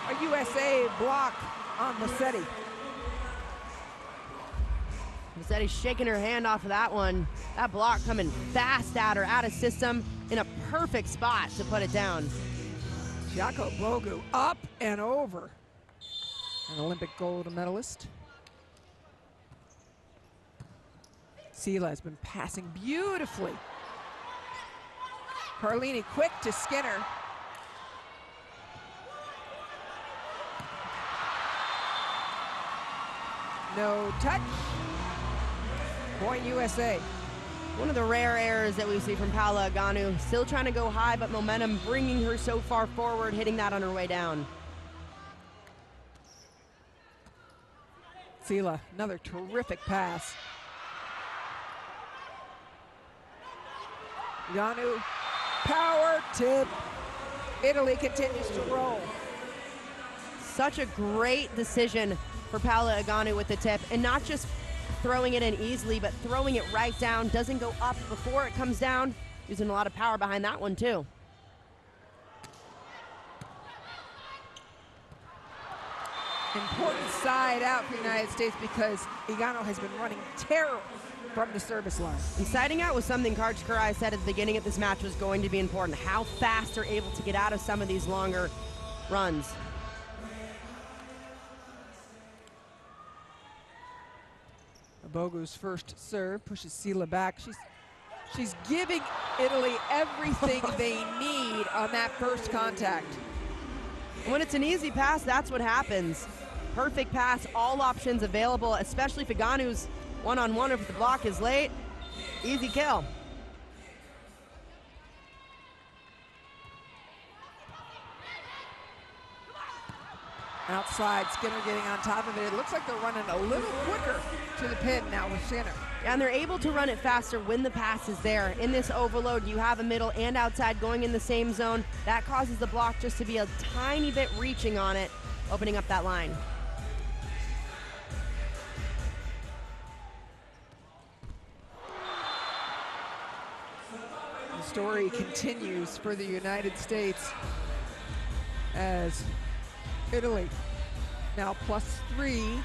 A USA block on Massetti. Massetti's shaking her hand off of that one. That block coming fast at her, out of system, in a perfect spot to put it down. Jaco Bogu up and over. An Olympic gold medalist. Sela has been passing beautifully. Carlini quick to Skinner. No touch. Point USA. One of the rare errors that we see from Paula Iganu. Still trying to go high, but momentum bringing her so far forward, hitting that on her way down. Sela, another terrific pass. Iganu, power tip. Italy continues to roll. Such a great decision for Paula Iganu with the tip, and not just throwing it in easily, but throwing it right down, doesn't go up before it comes down, using a lot of power behind that one too. Important side out for the United States because Iganu has been running terrible from the service line. And siding out was something Karch Kurai said at the beginning of this match was going to be important, how fast they're able to get out of some of these longer runs. Bogu's first serve pushes Sela back. She's giving Italy everything they need on that first contact. When it's an easy pass, that's what happens. Perfect pass, all options available, especially if Iganu's one-on-one if the block is late. Easy kill. Outside, Skinner getting on top of it. It looks like they're running a little quicker to the pin now with Skinner. And they're able to run it faster when the pass is there. In this overload, you have a middle and outside going in the same zone. That causes the block just to be a tiny bit reaching on it, opening up that line. The story continues for the United States as Italy now +3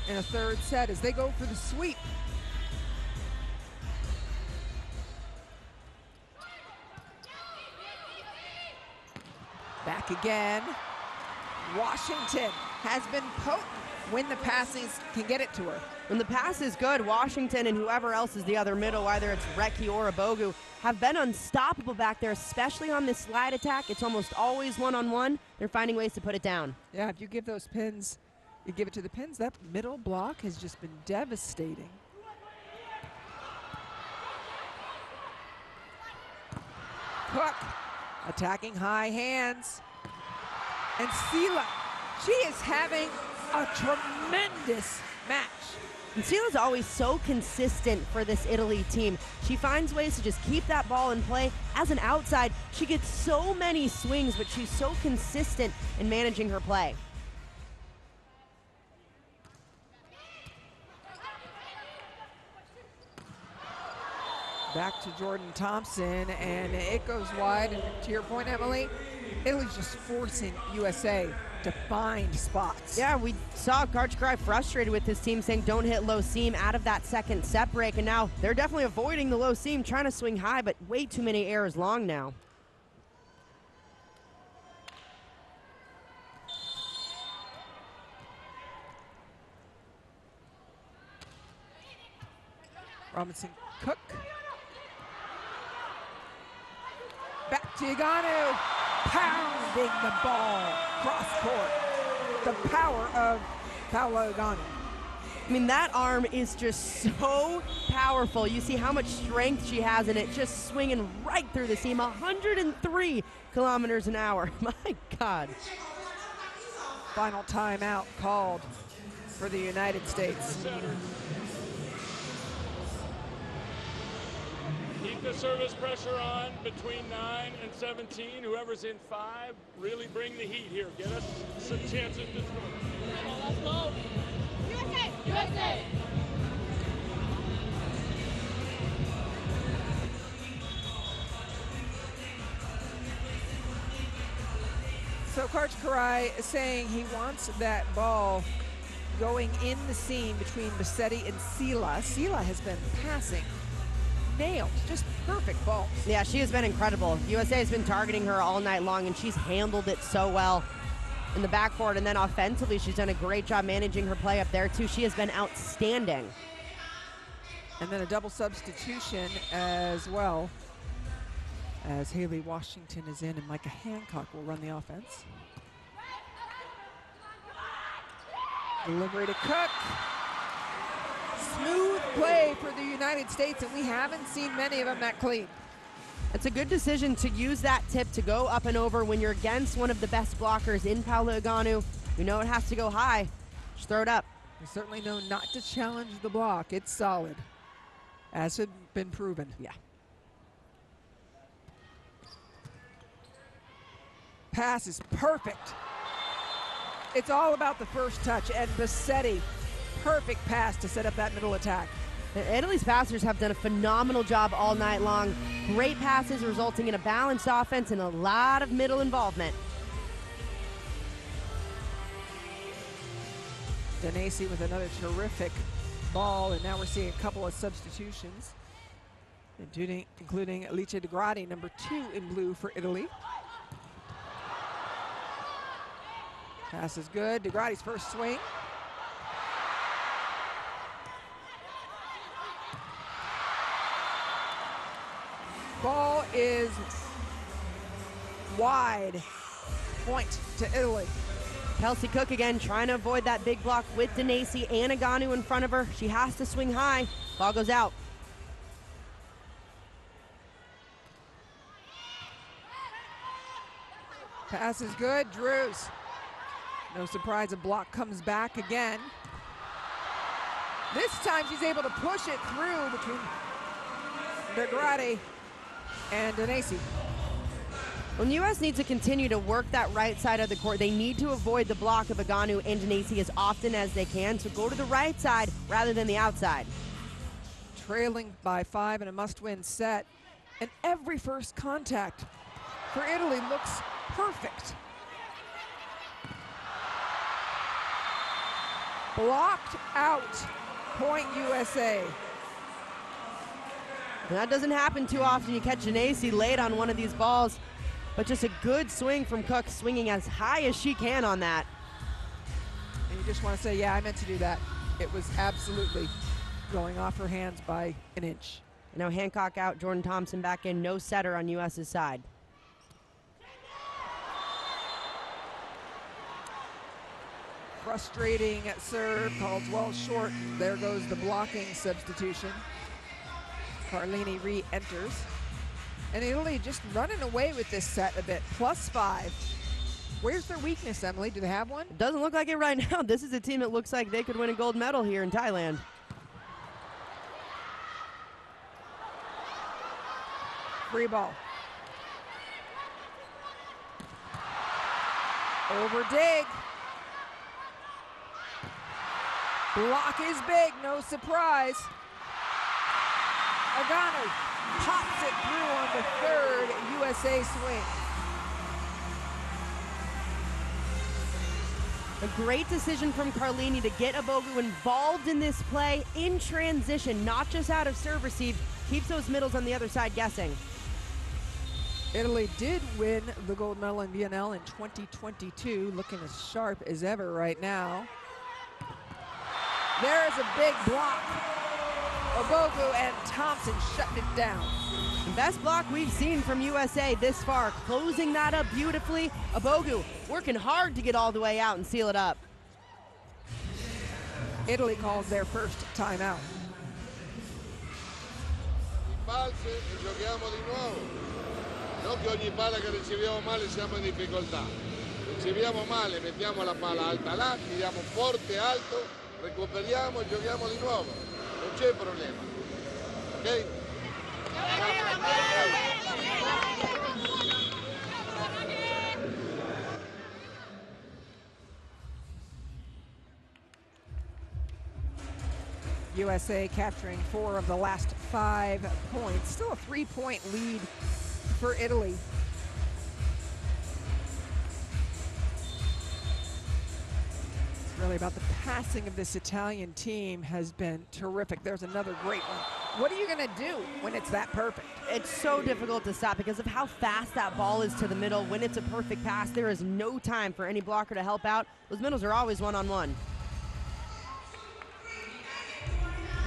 in a third set as they go for the sweep. Back again. Washington has been potent when the passes can get it to her. When the pass is good, Washington and whoever else is the other middle, whether it's Recchi or Abogu, have been unstoppable back there, especially on this slide attack. It's almost always one-on-one. They're finding ways to put it down. Yeah, if you give those pins, you give it to the pins, that middle block has just been devastating. Cook attacking high hands. And Sela, she is having a tremendous match. And Sela's always so consistent for this Italy team. She finds ways to just keep that ball in play. As an outside, she gets so many swings, but she's so consistent in managing her play. Back to Jordan Thompson, and it goes wide. And to your point, Emily, Italy's just forcing USA to find spots. Yeah, we saw Coach Cry frustrated with his team, saying don't hit low seam out of that second set break, and now they're definitely avoiding the low seam, trying to swing high, but way too many errors long now. Robinson Cook. Back to Aganu, pounding the ball cross court. The power of Paola Aganu. I mean, that arm is just so powerful. You see how much strength she has in it, just swinging right through the seam, 103 kilometers an hour. My God. Final timeout called for the United States. Keep the service pressure on between 9 and 17. Whoever's in 5, really bring the heat here. Get us some chances to score. Let's go. USA! USA! So Coach Karai is saying he wants that ball going in the seam between Bassetti and Sela. Sela has been passing nailed, just perfect balls. Yeah, she has been incredible. USA has been targeting her all night long, and she's handled it so well in the backcourt. And then offensively, she's done a great job managing her play up there, too. She has been outstanding. And then a double substitution as well, as Haley Washington is in, and Micah Hancock will run the offense. Delivery to Cook. Smooth play for the United States, and we haven't seen many of them that clean. It's a good decision to use that tip to go up and over when you're against one of the best blockers in Paola Aganu. You know it has to go high. Just throw it up. You certainly know not to challenge the block. It's solid, as had been proven. Yeah. Pass is perfect. It's all about the first touch, and Bassetti, perfect pass to set up that middle attack. Italy's passers have done a phenomenal job all night long. Great passes resulting in a balanced offense and a lot of middle involvement. Denesi with another terrific ball, and now we're seeing a couple of substitutions, including Alice De Gradi, number 2 in blue for Italy. Pass is good. De Gradi's first swing. Ball is wide. Point to Italy. Kelsey Cook again trying to avoid that big block with Denesi and Aganu in front of her. She has to swing high. Ball goes out. Pass is good. Drews. No surprise, a block comes back again. This time she's able to push it through between De Gradi and Denesi. When the U.S. needs to continue to work that right side of the court, they need to avoid the block of Aganu and Denesi as often as they can. So go to the right side rather than the outside. Trailing by 5 in a must-win set. And every first contact for Italy looks perfect. Blocked out. Point USA. And that doesn't happen too often. You catch Denesi late on one of these balls. But just a good swing from Cook, swinging as high as she can on that. And you just want to say, yeah, I meant to do that. It was absolutely going off her hands by an inch. Now Hancock out, Jordan Thompson back in, no setter on US's side. Frustrating serve, called well short. There goes the blocking substitution. Carlini re-enters. And Italy just running away with this set a bit, +5. Where's their weakness, Emily? Do they have one? It doesn't look like it right now. This is a team that looks like they could win a gold medal here in Thailand. Free ball. Over dig. Block is big, no surprise. Agano pops it through on the third USA swing. A great decision from Carlini to get Abogu involved in this play in transition, not just out of serve receive, keeps those middles on the other side guessing. Italy did win the gold medal in VNL in 2022, looking as sharp as ever right now. There's a big block. Abogu and Thompson shutting it down. Best block we've seen from USA this far, closing that up beautifully. Abogu working hard to get all the way out and seal it up. Italy calls their first timeout. Balze e giochiamo di nuovo. Non che ogni palla che riceviamo male siamo in difficoltà. Riceviamo male, mettiamo la palla alta là, tiriamo forte alto, recuperiamo e giochiamo di nuovo. Non c'è problema. Ok? USA capturing 4 of the last 5 points. Still a 3-point lead for Italy. It's really about the passing of this Italian team has been terrific. There's another great one. What are you going to do when it's that perfect? It's so difficult to stop because of how fast that ball is to the middle. When it's a perfect pass, there is no time for any blocker to help out. Those middles are always one-on-one.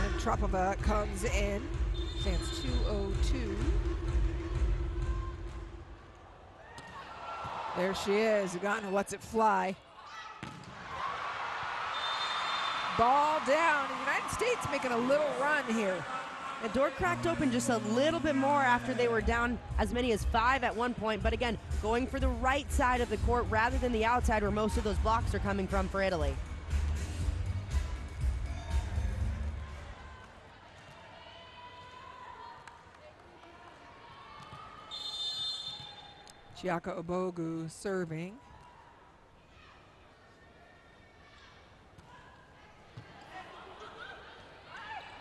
And Tropova comes in, stands 2:02. There she is. Agano lets it fly. Ball down. The United States making a little run here. The door cracked open just a little bit more after they were down as many as 5 at one point, but again, going for the right side of the court rather than the outside where most of those blocks are coming from for Italy. Chiaka Abogu serving.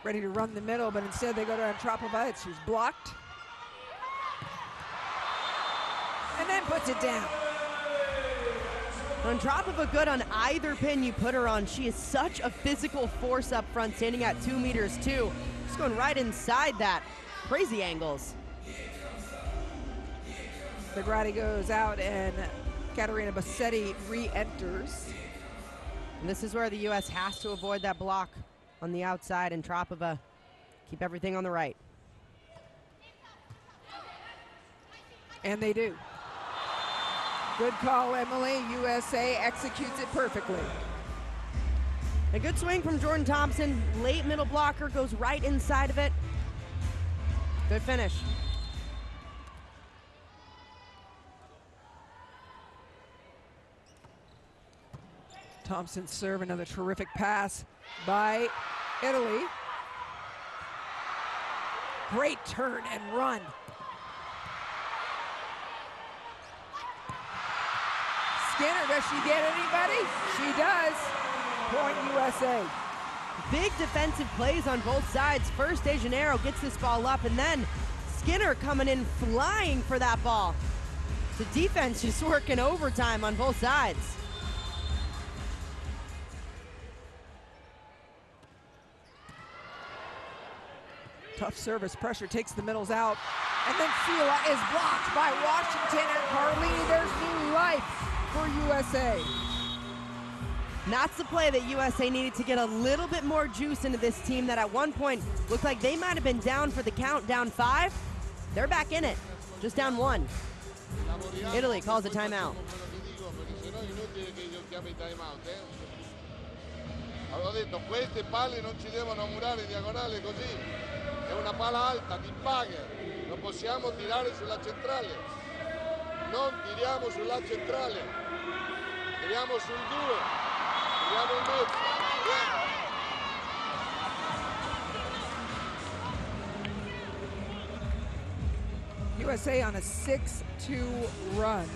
Ready to run the middle, but instead they go to Antropova. She's blocked. And then puts it down. Antropova good on either pin you put her on. She is such a physical force up front, standing at 2 meters too. Just going right inside that. Crazy angles. Negrati goes out and Caterina Bassetti re-enters. And this is where the U.S. has to avoid that block on the outside, and Tropova keep everything on the right. And they do. Good call, Emily. USA executes it perfectly. A good swing from Jordan Thompson. Late middle blocker goes right inside of it. Good finish. Thompson serve, another terrific pass by Italy. Great turn and run. Skinner, does she get anybody? She does. Point USA. Big defensive plays on both sides. First, De Janeiro gets this ball up, and then Skinner coming in flying for that ball. The defense just working overtime on both sides. Tough service, pressure takes the middles out. And then Fila is blocked by Washington and Carlini. There's new life for USA. And that's the play that USA needed to get a little bit more juice into this team that at one point looked like they might have been down for the count, down 5. They're back in it, just down 1. Italy calls a timeout. Avevo detto queste palle non ci devono murare in diagonale così, è una pala alta di bagger, non possiamo tirare sulla centrale, non tiriamo sulla centrale, tiriamo sul 2, tiriamo in mezzo, USA on a 6-2 run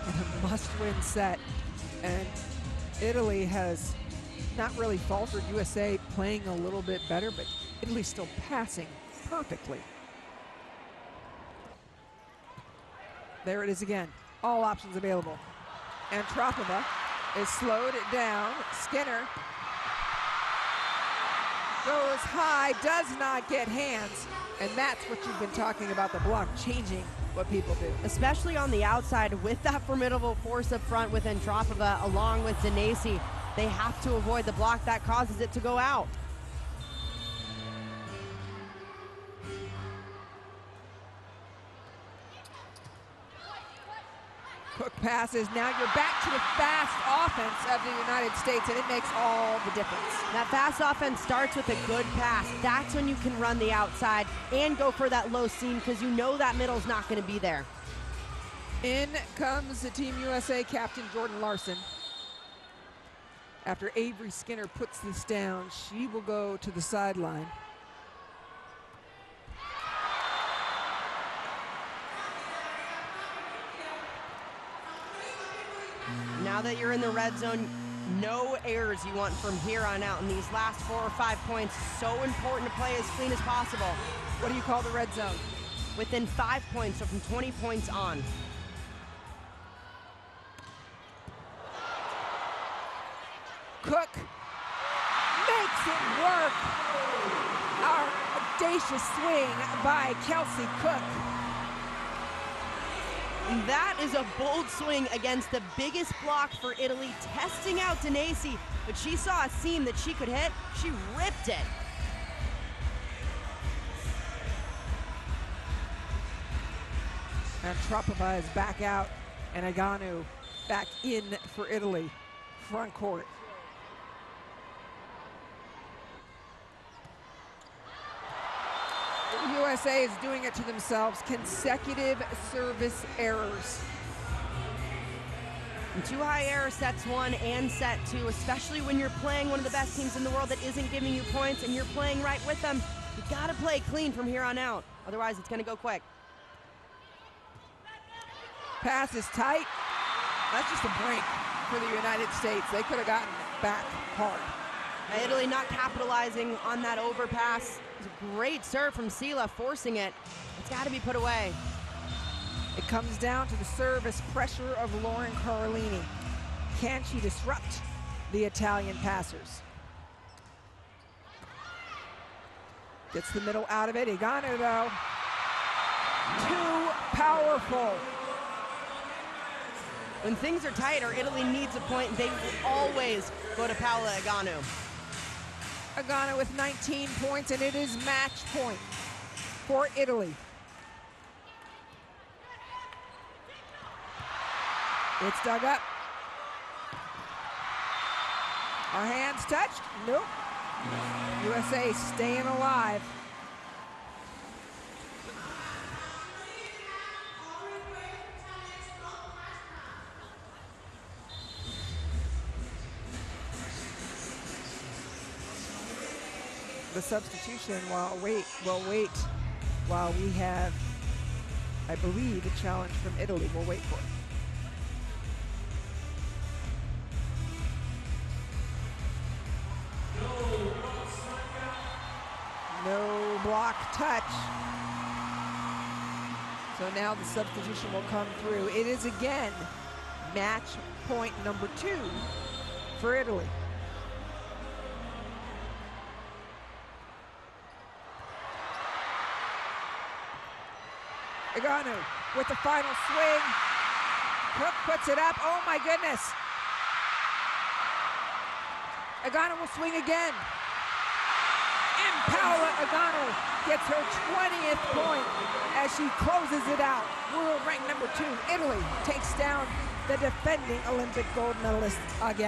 in a must-win set, and Italy has not really faltered. USA playing a little bit better, but Italy still passing perfectly. There it is again. All options available. And Tropova is slowed down. Skinner goes high, does not get hands, and that's what you've been talking about, the block changing what people do. Especially on the outside with that formidable force up front with Antropova along with Denesi. They have to avoid the block that causes it to go out. Cook passes. Now you're back to the fast offense of the United States, and it makes all the difference. That fast offense starts with a good pass. That's when you can run the outside and go for that low seam because you know that middle's not going to be there. In comes the Team USA captain, Jordan Larson. After Avery Skinner puts this down, she will go to the sideline. Now that you're in the red zone, no errors you want from here on out. In these last 4 or 5 points, so important to play as clean as possible. What do you call the red zone? Within 5 points, so from 20 points on. Cook makes it work. Our audacious swing by Kelsey Cook. And that is a bold swing against the biggest block for Italy, testing out Denesi, but she saw a seam that she could hit. She ripped it. And Tropova is back out, and Aganu back in for Italy, front court. USA is doing it to themselves. Consecutive service errors. And 2 high error sets 1 and set 2, especially when you're playing one of the best teams in the world that isn't giving you points and you're playing right with them. You gotta play clean from here on out. Otherwise, it's gonna go quick. Pass is tight. That's just a break for the United States. They could have gotten back hard. Italy not capitalizing on that overpass. It was a great serve from Sila, forcing it. It's got to be put away. It comes down to the service pressure of Lauren Carlini. Can she disrupt the Italian passers? Gets the middle out of it. Aganu, though, too powerful. When things are tight or Italy needs a point, they will always go to Paola Aganu. Aganu with 19 points, and it is match point for Italy. It's dug up. Our hands touched? Nope. USA staying alive. The substitution we'll wait while we have, I believe, a challenge from Italy. We'll wait for it. No block touch. So now the substitution will come through. It is again match point number 2 for Italy. Aganu with the final swing. Cook puts it up. Oh my goodness. Agano will swing again. Paola Agano gets her 20th point as she closes it out. World rank number 2, Italy takes down the defending Olympic gold medalist again.